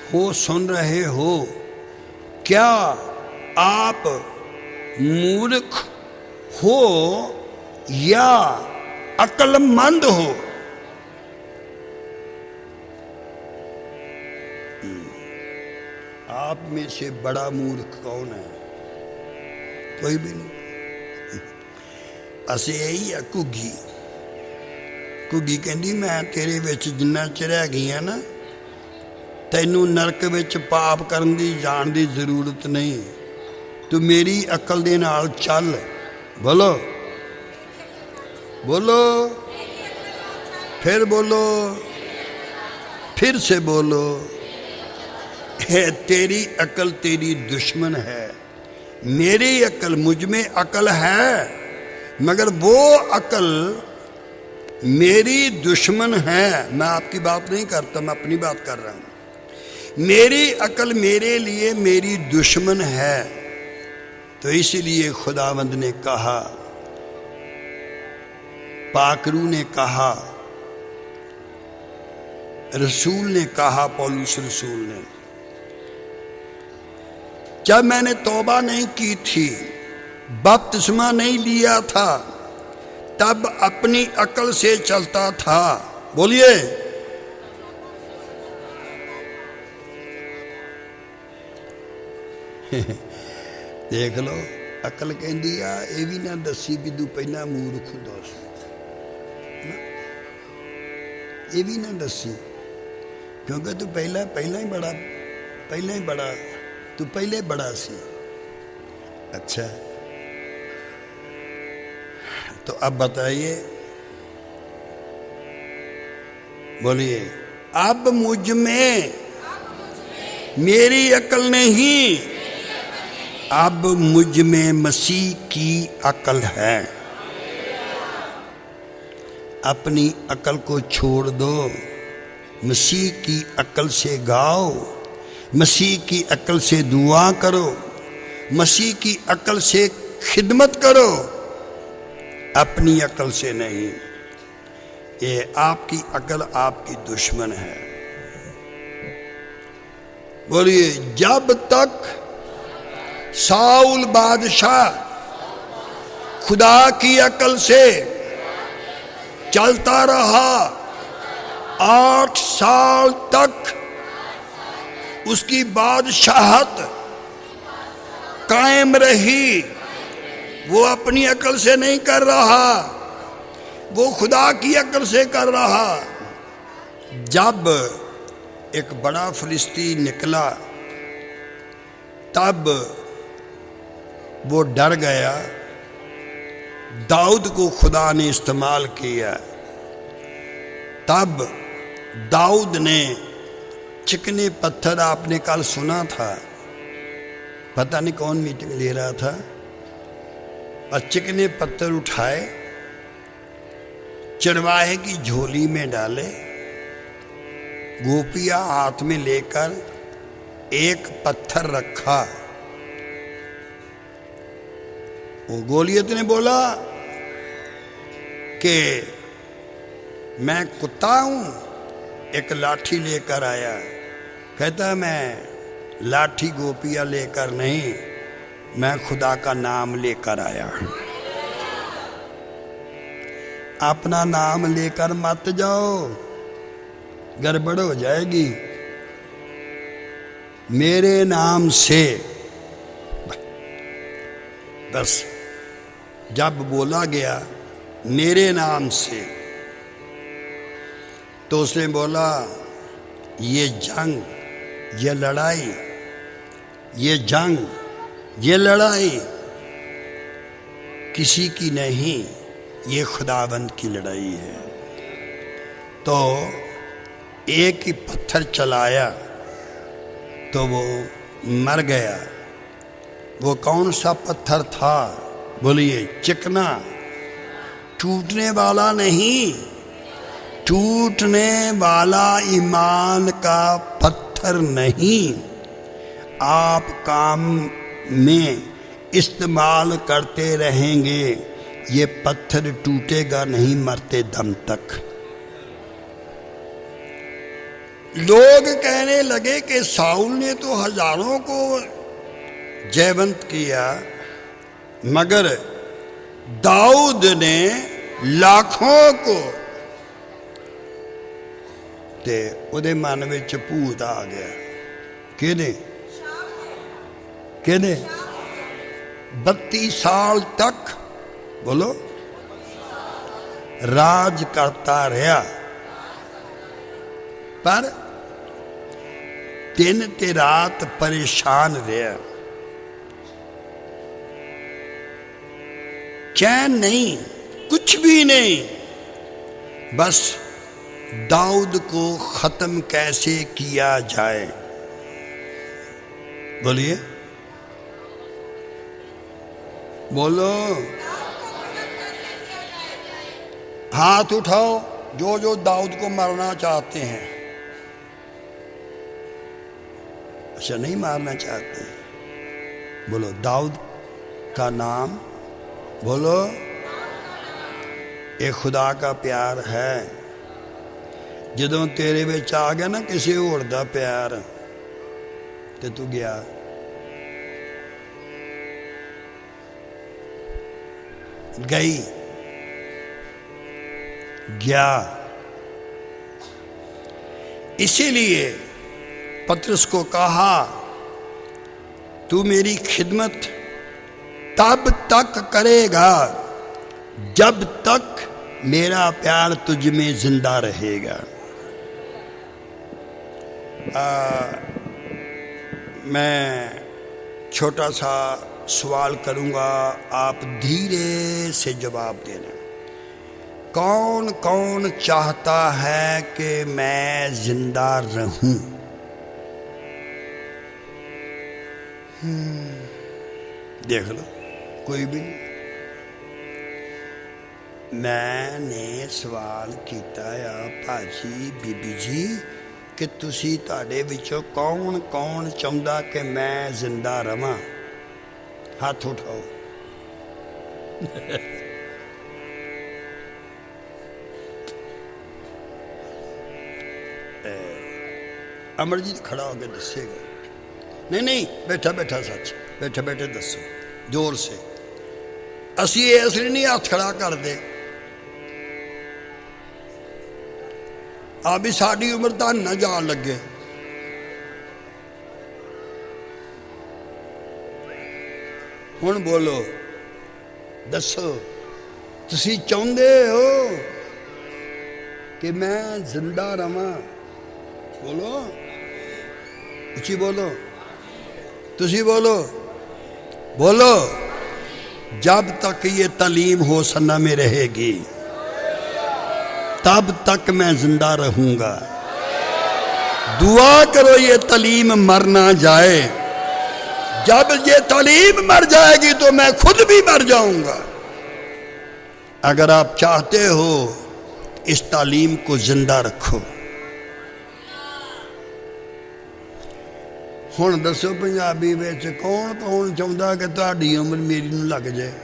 हो सुन रहे हो, क्या आप मूर्ख हो या अक्लमंद हो? आप में से बड़ा मूर्ख कौन है? कोई भी नहीं। अस यही है घुग्गी। घुग्गी कहती मैं तेरे विच जिन्ना चिर हैगी आ ना, तैनू नरक विच पाप करन दी जान दी जरूरत नहीं, तू मेरी अकल दे नाल चल। बोलो बोलो, फिर बोलो, फिर से बोलो। है तेरी अकल तेरी दुश्मन है, मेरी अकल, मुझ में अकल है मगर वो अकल मेरी दुश्मन है। मैं आपकी बात नहीं करता, मैं अपनी बात कर रहा हूं। मेरी अकल मेरे लिए मेरी दुश्मन है। तो इसलिए खुदावंद ने कहा, पाकरू ने कहा, रसूल ने कहा, पौलुस रसूल ने, जब मैंने तौबा नहीं की थी, बपतिस्मा नहीं लिया था, तब अपनी अकल से चलता था। बोलिए देख लो, अकल कहती आ ये भी ना दसी भी तू पहला मूर्ख हुंदा सी, ये भी ना दसी, क्योंकि तू पहला ही बड़ा तू पहले बड़ा सी। अच्छा तो अब बताइए, बोलिए, अब मुझ में मेरी अकल नहीं, अब मुझ में मसीह की अकल है। अपनी अकल को छोड़ दो, मसीह की अकल से गाओ, मसीह की अकल से दुआ करो, मसीह की अकल से खिदमत करो, अपनी अकल से नहीं। ये आपकी अकल आपकी दुश्मन है। बोलिए, जब तक साउल बादशाह खुदा की अकल से चलता रहा, 8 साल तक उसकी बादशाहत कायम रही। वो अपनी अकल से नहीं कर रहा, वो खुदा की अकल से कर रहा। जब एक बड़ा फरिश्ती निकला तब वो डर गया। दाऊद को खुदा ने इस्तेमाल किया। तब दाऊद ने चिकने पत्थर, आपने कल सुना था, पता नहीं कौन मीटिंग ले रहा था, और चिकने पत्थर उठाए, चरवाहे की झोली में डाले, गोपियां हाथ में लेकर एक पत्थर रखा। वो गोलियत ने बोला कि मैं कुत्ता हूं, एक लाठी लेकर आया। कहता मैं लाठी गोपियां लेकर नहीं, मैं खुदा का नाम लेकर आया। अपना नाम लेकर मत जाओ, गड़बड़ हो जाएगी। मेरे नाम से बस। जब बोला गया मेरे नाम से, तो उसने बोला ये जंग, ये लड़ाई, ये जंग, ये लड़ाई किसी की नहीं, ये खुदाबंद की लड़ाई है। तो एक ही पत्थर चलाया तो वो मर गया। वो कौन सा पत्थर था? बोलिए, चिकना, टूटने वाला नहीं, टूटने वाला ईमान का पत्थर नहीं। आप काम में इस्तेमाल करते रहेंगे, ये पत्थर टूटेगा नहीं मरते दम तक। लोग कहने लगे कि साउल ने तो हजारों को जयवंत किया, मगर दाऊद ने लाखों को। ते उहदे मन विच भूत आ गया। किहदे? 32 साल तक, बोलो, राज करता रहा, पर दिन ते रात परेशान रहा। चैन नहीं, कुछ भी नहीं, बस दाऊद को खत्म कैसे किया जाए। बोलिए, बोलो, हाथ उठाओ जो जो दाऊद को मारना चाहते हैं। अच्छा, नहीं मारना चाहते? बोलो दाऊद का नाम, बोलो, ये खुदा का प्यार है। जदों तेरे विच आ गया ना किसी होर दा प्यार, ते तू गया। गई, गया। इसीलिए पतरस को कहा, तू मेरी खिदमत तब तक करेगा जब तक मेरा प्यार तुझ में जिंदा रहेगा। मैं छोटा सा सवाल करूंगा, आप धीरे से जवाब देना। कौन कौन चाहता है कि मैं जिंदा रहूं? देख लो, कोई भी नहीं। मैंने सवाल किया आ भाजी बीबी जी कि तुसी तुहाडे विचों कौन कौन चाहुंदा कि मैं जिंदा रवां? हाथ उठाओ। अमरजीत खड़ा होकर दसेगा। नहीं नहीं, बैठा बैठा सच, बैठे बैठे दसो जोर से। असी इसलिए नहीं हाथ खड़ा करते, आ भी साड़ी उम्र धन ना जान लगे। हुण बोलो, दसो, तुसी चाहुंदे हो कि मैं जिंदा रवां? बोलो, उची बोलो, तुसी बोलो, बोलो। जब तक ये तालीम हो सन्ना में रहेगी तब तक मैं जिंदा रहूंगा। दुआ करो ये तालीम मर ना जाए। जब ये तालीम मर जाएगी तो मैं खुद भी मर जाऊंगा। अगर आप चाहते हो इस तालीम को जिंदा रखो। हुण दसो पंजाबी विच कौन चाहुंदा कि तुहाडी उम्र मेरी नूं लग जाए?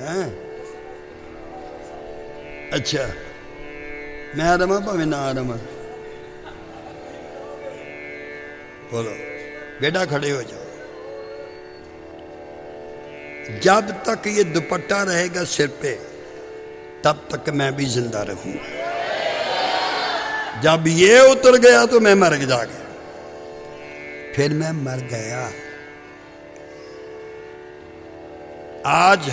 हैं? अच्छा, मैं रवां भावें ना रवां? बोलो बेटा, खड़े हो जाओ। जब तक ये दुपट्टा रहेगा सिर पे तब तक मैं भी जिंदा रहूं। जब ये उतर गया तो मैं मर गया, फिर मैं मर गया। आज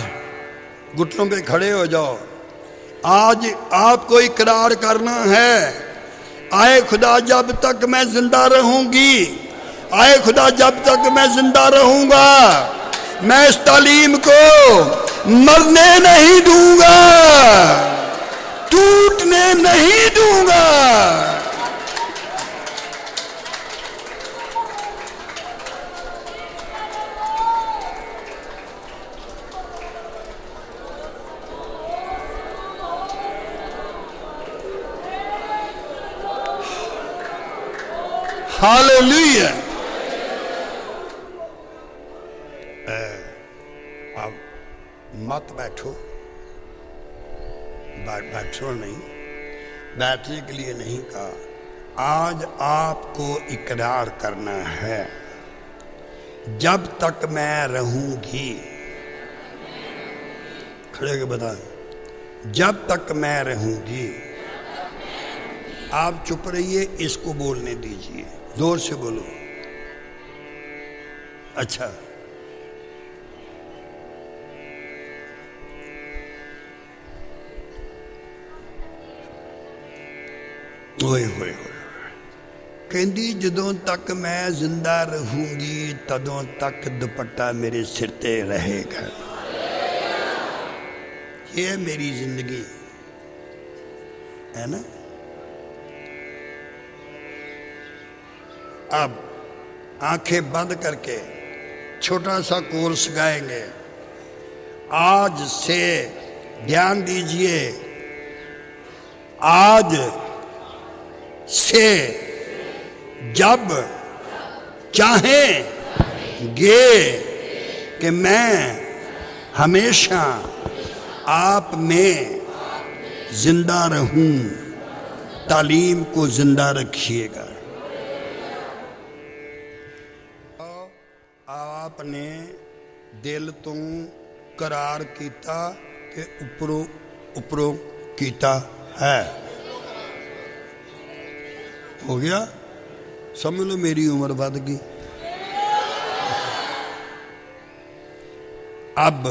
घुटनों पे खड़े हो जाओ। आज आपको इकरार करना है, आए खुदा जब तक मैं जिंदा रहूंगी, आए खुदा जब तक मैं जिंदा रहूंगा, मैं इस तालीम को मरने नहीं दूंगा, टूटने नहीं दूंगा। हालेलुया। अब मत बैठो, बैठो नहीं, बैठने के लिए नहीं कहा। आज आपको इकरार करना है, जब तक मैं रहूंगी, खड़े के बता, जब तक मैं रहूंगी। आप चुप रहिए, इसको बोलने दीजिए, जोर से बोलो। अच्छा, ओए होए कहती जदों तक मैं जिंदा रहूंगी तदों तक दुपट्टा मेरे सिर ते रहेगा। ये है मेरी जिंदगी, है ना। अब आंखें बंद करके छोटा सा कोर्स गाएंगे। आज से ध्यान दीजिए, आज से जब चाहेंगे कि मैं हमेशा आप में जिंदा रहूं, तालीम को जिंदा रखिएगा। आपने दिल तो करार किया कि उपरों उपरों किया है, हो गया। समझ लो मेरी उम्र बढ़ गई। अब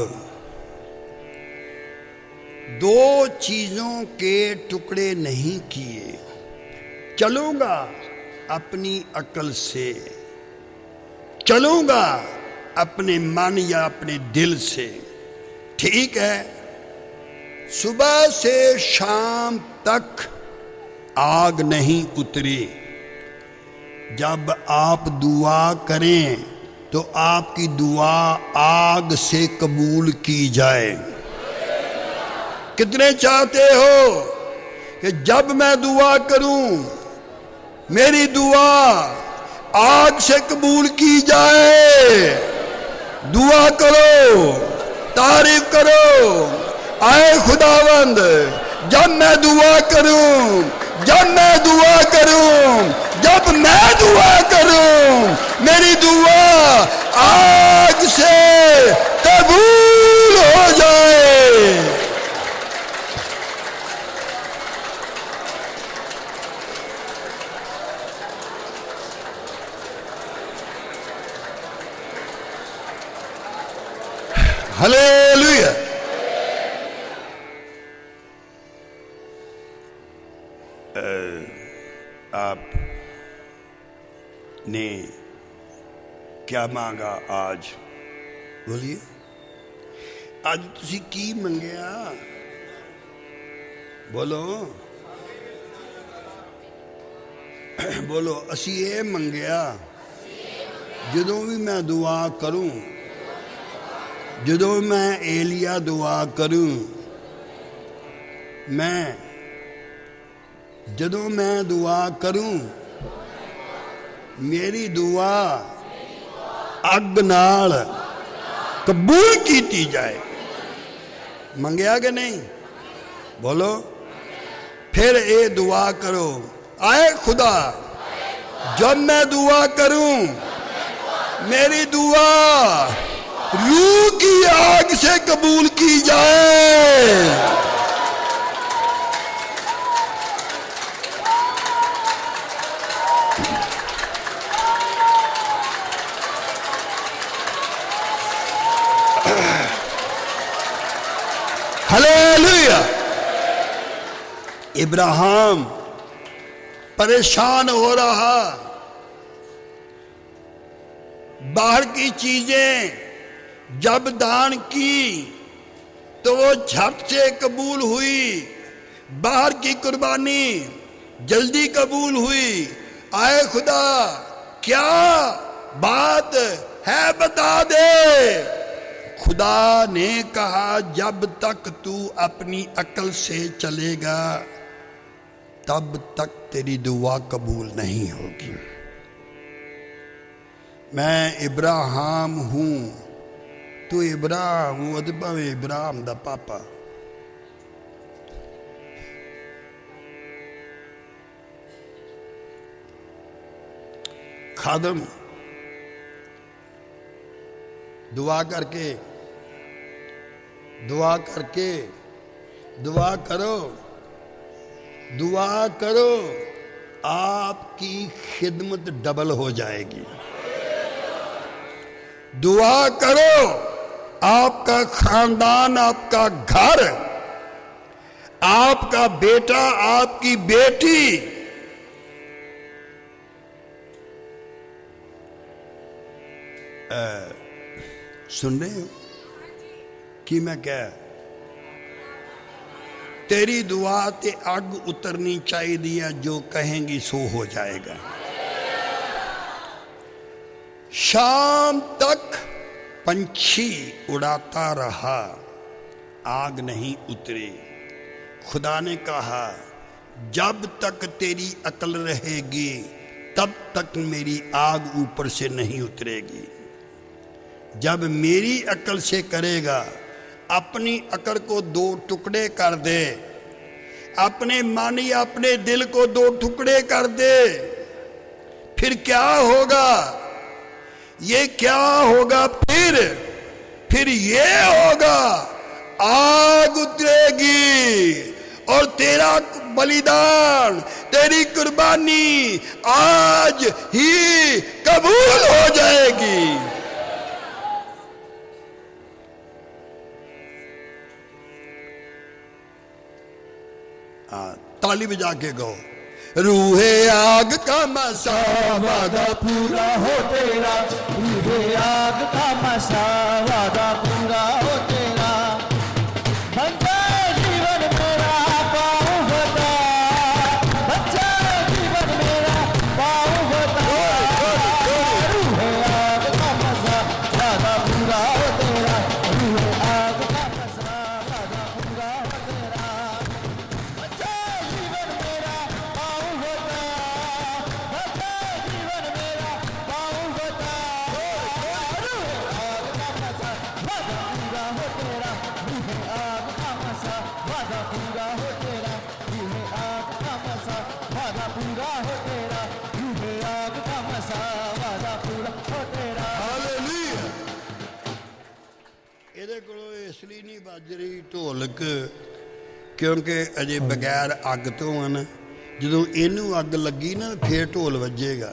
दो चीजों के टुकड़े नहीं किए, चलूंगा अपनी अकल से, चलूंगा अपने मन या अपने दिल से, ठीक है। सुबह से शाम तक आग नहीं उतरी। जब आप दुआ करें तो आपकी दुआ आग से कबूल की जाए। कितने चाहते हो कि जब मैं दुआ करूं मेरी दुआ आग से कबूल की जाए? दुआ करो, तारीफ करो। आए खुदावंद, जब मैं दुआ करूं, जब मैं दुआ करूं, जब मैं दुआ करूं, मेरी दुआ आग से कबूल हो जाए। हालेलुया। आप ने क्या मांगा आज? बोलिए, आज तुसी की मंगया? बोलो बोलो, असी ये मंगया ਜਦੋਂ ਵੀ ਮੈਂ ਦੁਆ ਕਰੂੰ, ਜਦੋਂ मैं एलिया दुआ करूं, ਜਦੋਂ मैं दुआ करूं, मेरी दुआ अग नाल कबूल की जाए। मंगया कि नहीं? बोलो। फिर ये दुआ करो, आए खुदा जब मैं दुआ करूं मेरी दुआ रूह की आग से कबूल की जाए। हालेलुया। इब्राहिम परेशान हो रहा, बाहर की चीजें जब दान की तो वो झट से कबूल हुई, बाहर की कुर्बानी जल्दी कबूल हुई। आए खुदा क्या बात है बता दे। खुदा ने कहा जब तक तू अपनी अकल से चलेगा तब तक तेरी दुआ कबूल नहीं होगी। मैं इब्राहिम हूं, तू इब्राहिम हूं, भावे इब्राहिम दा पापा। खादम दुआ करके दुआ करो, दुआ करो, आपकी खिदमत डबल हो जाएगी। दुआ करो, आपका खानदान, आपका घर, आपका बेटा, आपकी बेटी सुन रहे हो कि मैं क्या? तेरी दुआ ते अग उतरनी चाहिए, जो कहेंगी सो हो जाएगा। शाम तक पंछी उड़ाता रहा, आग नहीं उतरी। खुदा ने कहा जब तक तेरी अकल रहेगी तब तक मेरी आग ऊपर से नहीं उतरेगी। जब मेरी अकल से करेगा, अपनी अकल को दो टुकड़े कर दे, अपने मन या अपने दिल को दो टुकड़े कर दे, फिर क्या होगा? ये क्या होगा? फिर ये होगा, आग उतरेगी और तेरा बलिदान, तेरी कुर्बानी आज ही कबूल हो जाएगी। ताली बजा के गो। रूहे आग का मसा वादा पूरा हो तेरा, रूहे आग का मसा वादा पूरा हो तेरा। बच्चा जीवन मेरा पाऊ होता, बच्चा जीवन मेरा पाऊ होता। रूहे आग का मसा वादा पूरा हो तेरा, रूहे आग का मसा वादा पूरा हो तेरा। बच्चा जीवन मेरा पाऊ होता, बच्चा जीवन मेरा पाऊ होता। रूहे आग का मसा वादा पूरा हो तेरा, रूहे आग का मसा वादा पूरा हो तेरा। रूहे आग का मसा वादा पूरा हो तेरा, रूहे आग का मसा वादा पूरा हो तेरा। हालेलुया। ਇਹਦੇ ਕੋਲੋਂ ਇਸ ਲਈ ਨਹੀਂ ਵੱਜ ਰਹੀ ਢੋਲਕ ਕਿਉਂਕਿ ਅਜੇ ਬਗੈਰ ਅੱਗ ਤੋਂ ਆ ਨਾ। ਜਦੋਂ ਇਹਨੂੰ ਅੱਗ ਲੱਗੀ ਨਾ ਫੇਰ ਢੋਲ ਵੱਜੇਗਾ।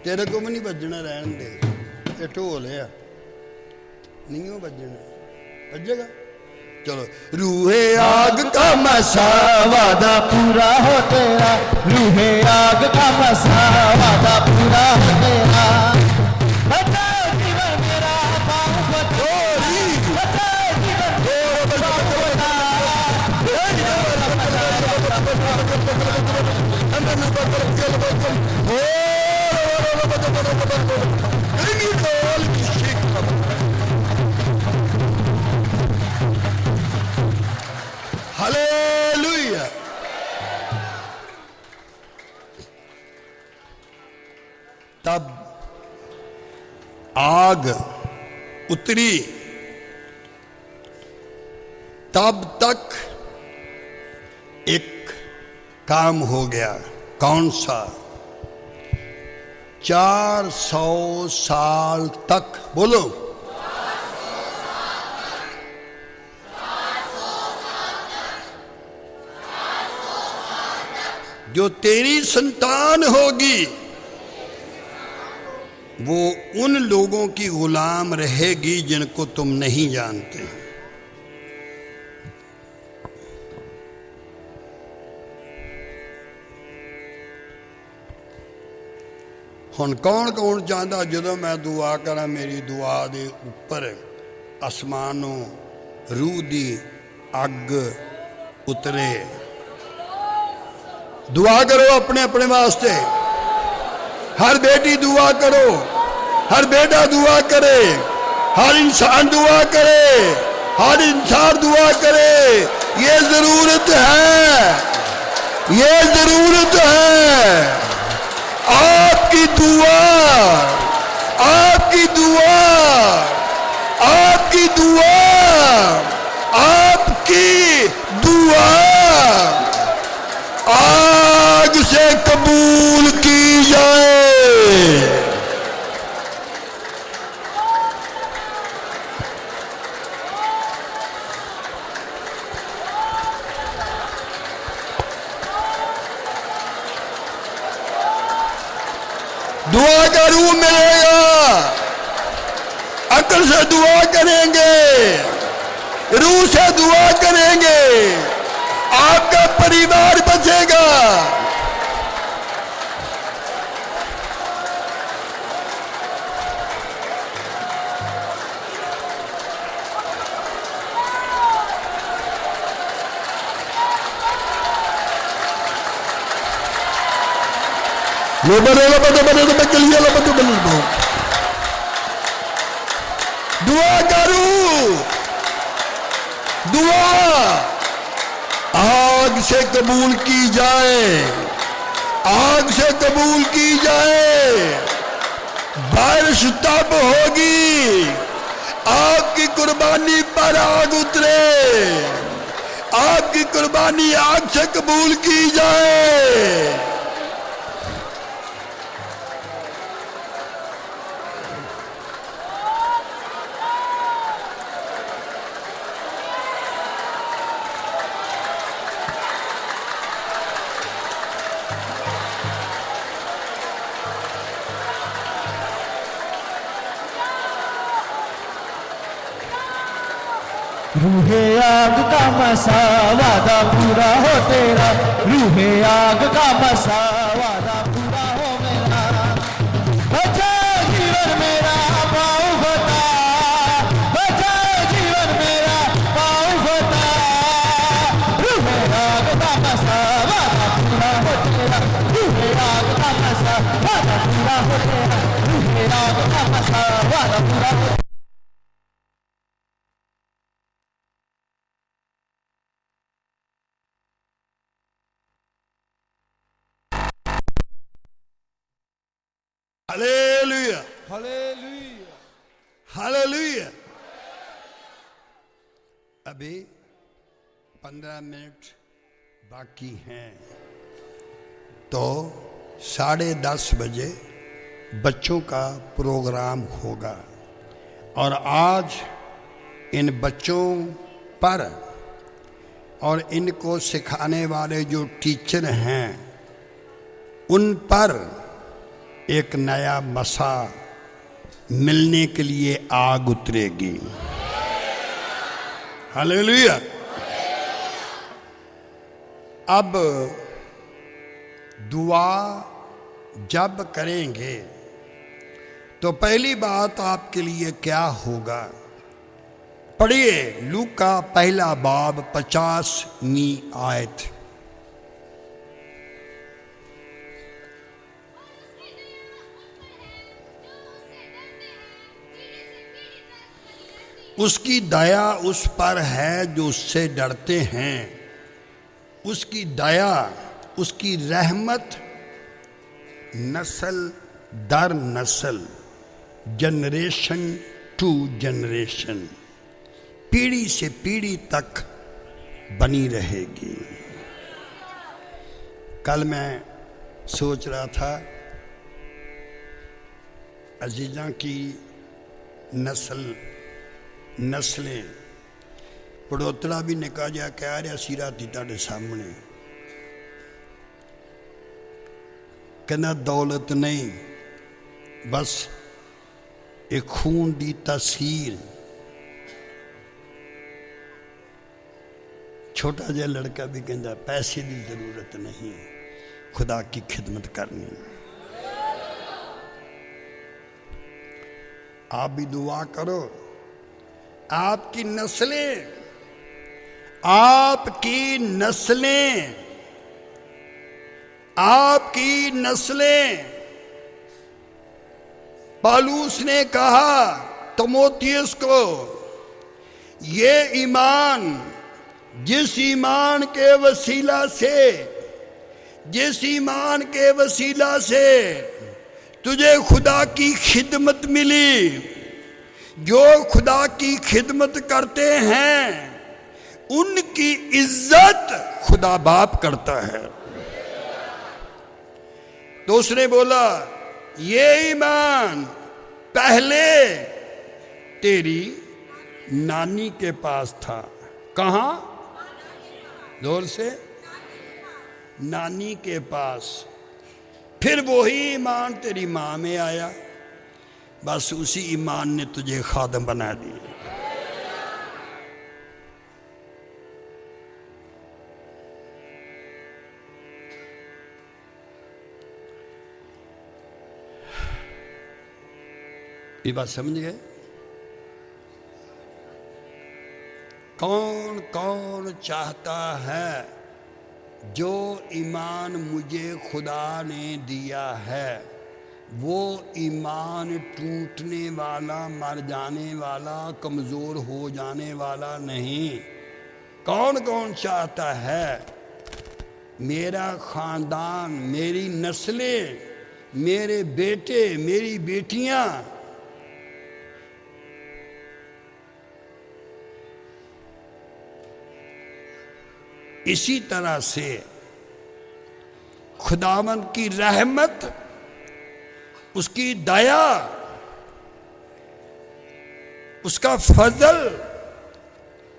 ਤੇਰੇ ਕੋਲ ਵੀ ਨਹੀਂ ਵੱਜਣਾ, ਰਹਿਣ ਦੇ। ਇਹ ਢੋਲ ਆ, ਨਹੀਂ ਉਹ ਵੱਜਣਾ, ਵੱਜੇਗਾ। चलो। रूहे आग का मसा वादा पूरा हो तेरा, रूहे आग का मसा वादा पूरा हो तेरा। बच्चा जीवन मेरा पाऊ होता, बच्चा जीवन मेरा पाऊ होता। मिडोल शिकम। हालेलुया। तब आग उतरी, तब तक एक काम हो गया। कौन सा? 400 साल तक, बोलो, जो तेरी संतान होगी वो उन लोगों की गुलाम रहेगी जिनको तुम नहीं जानते। हुण कौन कौन चाहता जो मैं दुआ करा मेरी दुआ दे उपर आसमानों रूह दी अग उतरे? दुआ करो अपने अपने वास्ते। हर बेटी दुआ करो, हर बेटा दुआ करे, हर इंसान दुआ करे, हर इंसान दुआ करे। ये जरूरत है, ये जरूरत है। आपकी दुआ, आपकी दुआ, आपकी दुआ, आपकी दुआ आग से कबूल की जाए। दुआ का रूह मिलेगा। अकल से दुआ करेंगे, रूह से दुआ करेंगे, आपका परिवार बचेगा। दुआ करूं, दुआ आग से कबूल की जाए, आग से कबूल की जाए। बारिश तब होगी आपकी कुर्बानी पर आग उतरे, आपकी कुर्बानी आग से कबूल की जाए। रूहे आग का मसा वादा पूरा हो तेरा, रूहे आग का मसा वादा पूरा हो मेरा। बचा जीवन मेरा पाँव फटा, बचा जीवन मेरा पाँव फटा। रूहे आग का मसा वादा पूरा हो तेरा, रूहे आग का मसा वादा पूरा हो तेरा, रूहे आग का मसा वादा पूरा हो। Hallelujah, Hallelujah. हालेलुया। अभी 15 मिनट बाकी हैं, तो 10:30 बजे बच्चों का प्रोग्राम होगा। और आज इन बच्चों पर और इनको सिखाने वाले जो टीचर हैं उन पर एक नया मसा मिलने के लिए आग उतरेगी। हालेलुया। अब दुआ जब करेंगे तो पहली बात आपके लिए क्या होगा? पढ़िए लूका पहला बाब 50वीं आयत। उसकी दया उस पर है जो उससे डरते हैं। उसकी दया, उसकी रहमत नस्ल दर नस्ल, जनरेशन टू जनरेशन, पीढ़ी से पीढ़ी तक बनी रहेगी। कल मैं सोच रहा था अजीज़ा की नस्लें पड़ोतरा भी निका जा कह रहा सी राती तुहाडे सामने, कहना दौलत नहीं, बस एक खून की तस्वीर। छोटा जिहा लड़का भी कहता पैसे की जरूरत नहीं, खुदा की खिदमत करनी। आप भी दुआ करो, आपकी नस्लें, आपकी नस्लें, आपकी नस्लें। पौलुस ने कहा तीमुथियुस को, ये ईमान, जिस ईमान के वसीला से, जिस ईमान के वसीला से तुझे खुदा की खिदमत मिली, जो खुदा की खिदमत करते हैं उनकी इज्जत खुदा बाप करता है। तो उसने बोला ये ईमान पहले तेरी नानी के पास था। कहाँ? जोर से, नानी के पास। फिर वही ईमान तेरी माँ में आया, बस उसी ईमान ने तुझे खादम बना दिया। ये बात समझ गए? कौन कौन चाहता है जो ईमान मुझे खुदा ने दिया है, वो ईमान टूटने वाला, मर जाने वाला, कमज़ोर हो जाने वाला नहीं। कौन कौन चाहता है मेरा ख़ानदान, मेरी नस्लें, मेरे बेटे, मेरी बेटियां इसी तरह से खुदावंद की रहमत, उसकी दया, उसका फजल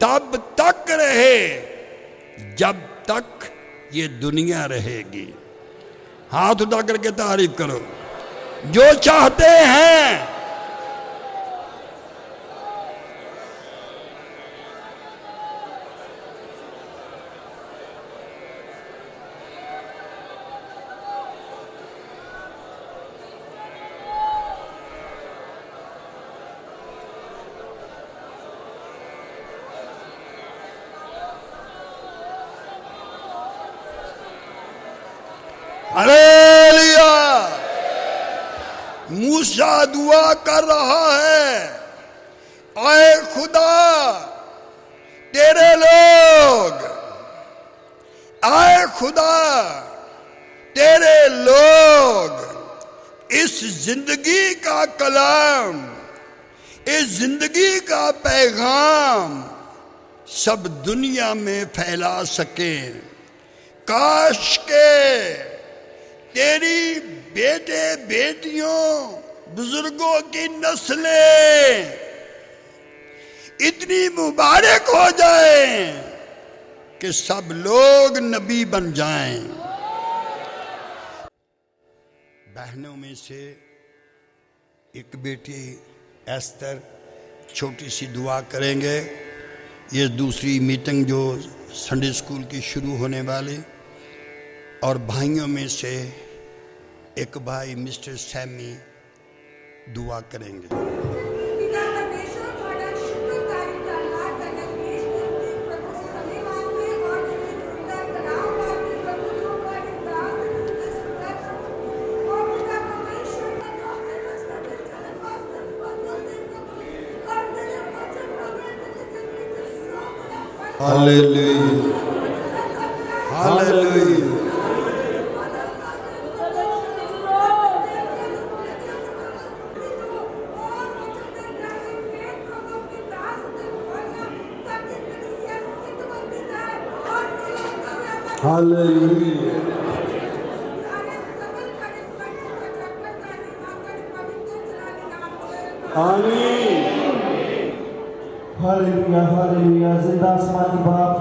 तब तक रहे जब तक ये दुनिया रहेगी। हाथ उठा करके तारीफ करो। जो चाहते हैं हालेलुया। मूसा दुआ कर रहा है, आए खुदा तेरे लोग, आए खुदा तेरे लोग इस जिंदगी का कलाम, इस जिंदगी का पैगाम सब दुनिया में फैला सके। काश के तेरी बेटे बेटियों बुजुर्गों की नस्लें इतनी मुबारक हो जाएं कि सब लोग नबी बन जाएं। बहनों में से एक बेटी एस्तर छोटी सी दुआ करेंगे। ये दूसरी मीटिंग जो संडे स्कूल की शुरू होने वाली, और भाइयों में से एक भाई मिस्टर सैमी दुआ करेंगे। Hallelujah, hallelujah. हालेलुया, आमीन। Hallelujah hallelujah. जिंदा आसमानी बाप,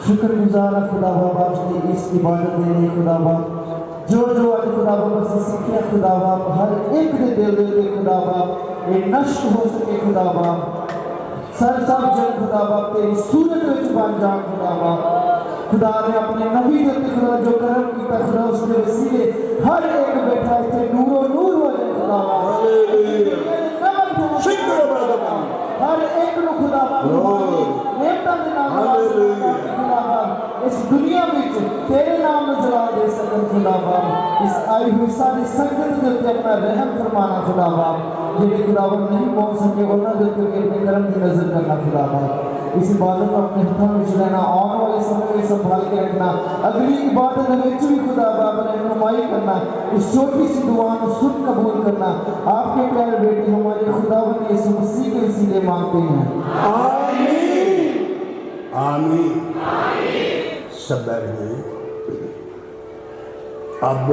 शुक्रगुजार है खुदा बाप आपकी इस इबादत के लिए खुदा बाप। जो जो आज खुदा बाप से सीखिया खुदा बाप, हर एक दे दिल दे खुदा बाप ये नष्ट हो सके खुदा बाप। सर सब जन खुदा बाप तेरी सूरत में बन जान खुदा बाप। खुदा ने अपने नबी के खुदा जो कर्म किया खुदा उसके वसीले हर एक बैठा इतने नूरो नूर हो जाए खुदा बाप। हर एक नु खुदा बाप नेमता दे नाम खुदा बाप इस दुनिया में तेरे नाम में जलाल दे सकन खुदा बाप। इस आई हुई सारी संगत के ऊपर अपना रहम फरमाना खुदा बाप। जेडे खुदावन नहीं पहुंच सके उन्होंने दे के अपने कर्म की नजर करना खुदा बाप। इस इबादत को अपने हाथों में लेना, आने वाले समय में संभाल के रखना, अगली इबादत में भी खुदा बाप रहनुमाई करना, इस छोटी सी दुआ को सुन कबूल करना। आपके प्यारे बेटे हमारे खुदावन यीशु मसीह के वसीले मांगते हैं, आमीन, आमीन। सब बैठे। अब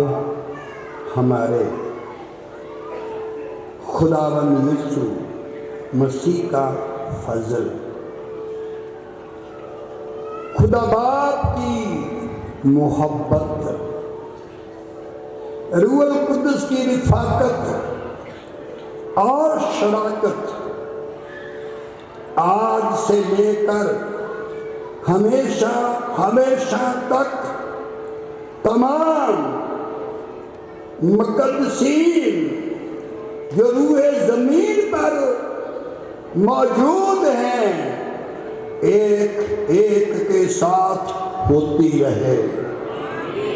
हमारे खुदावंद यीशु मसीह का फजल, खुदा बाप की मोहब्बत, रूहुल कुद्दुस की रिफाकत और शराकत आज से लेकर हमेशा हमेशा तक तमाम मुक़द्दसीन जो रूहे ज़मीन पर मौजूद हैं एक एक के साथ होती रहे।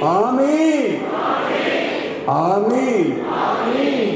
आमीन, आमीन, आमीन।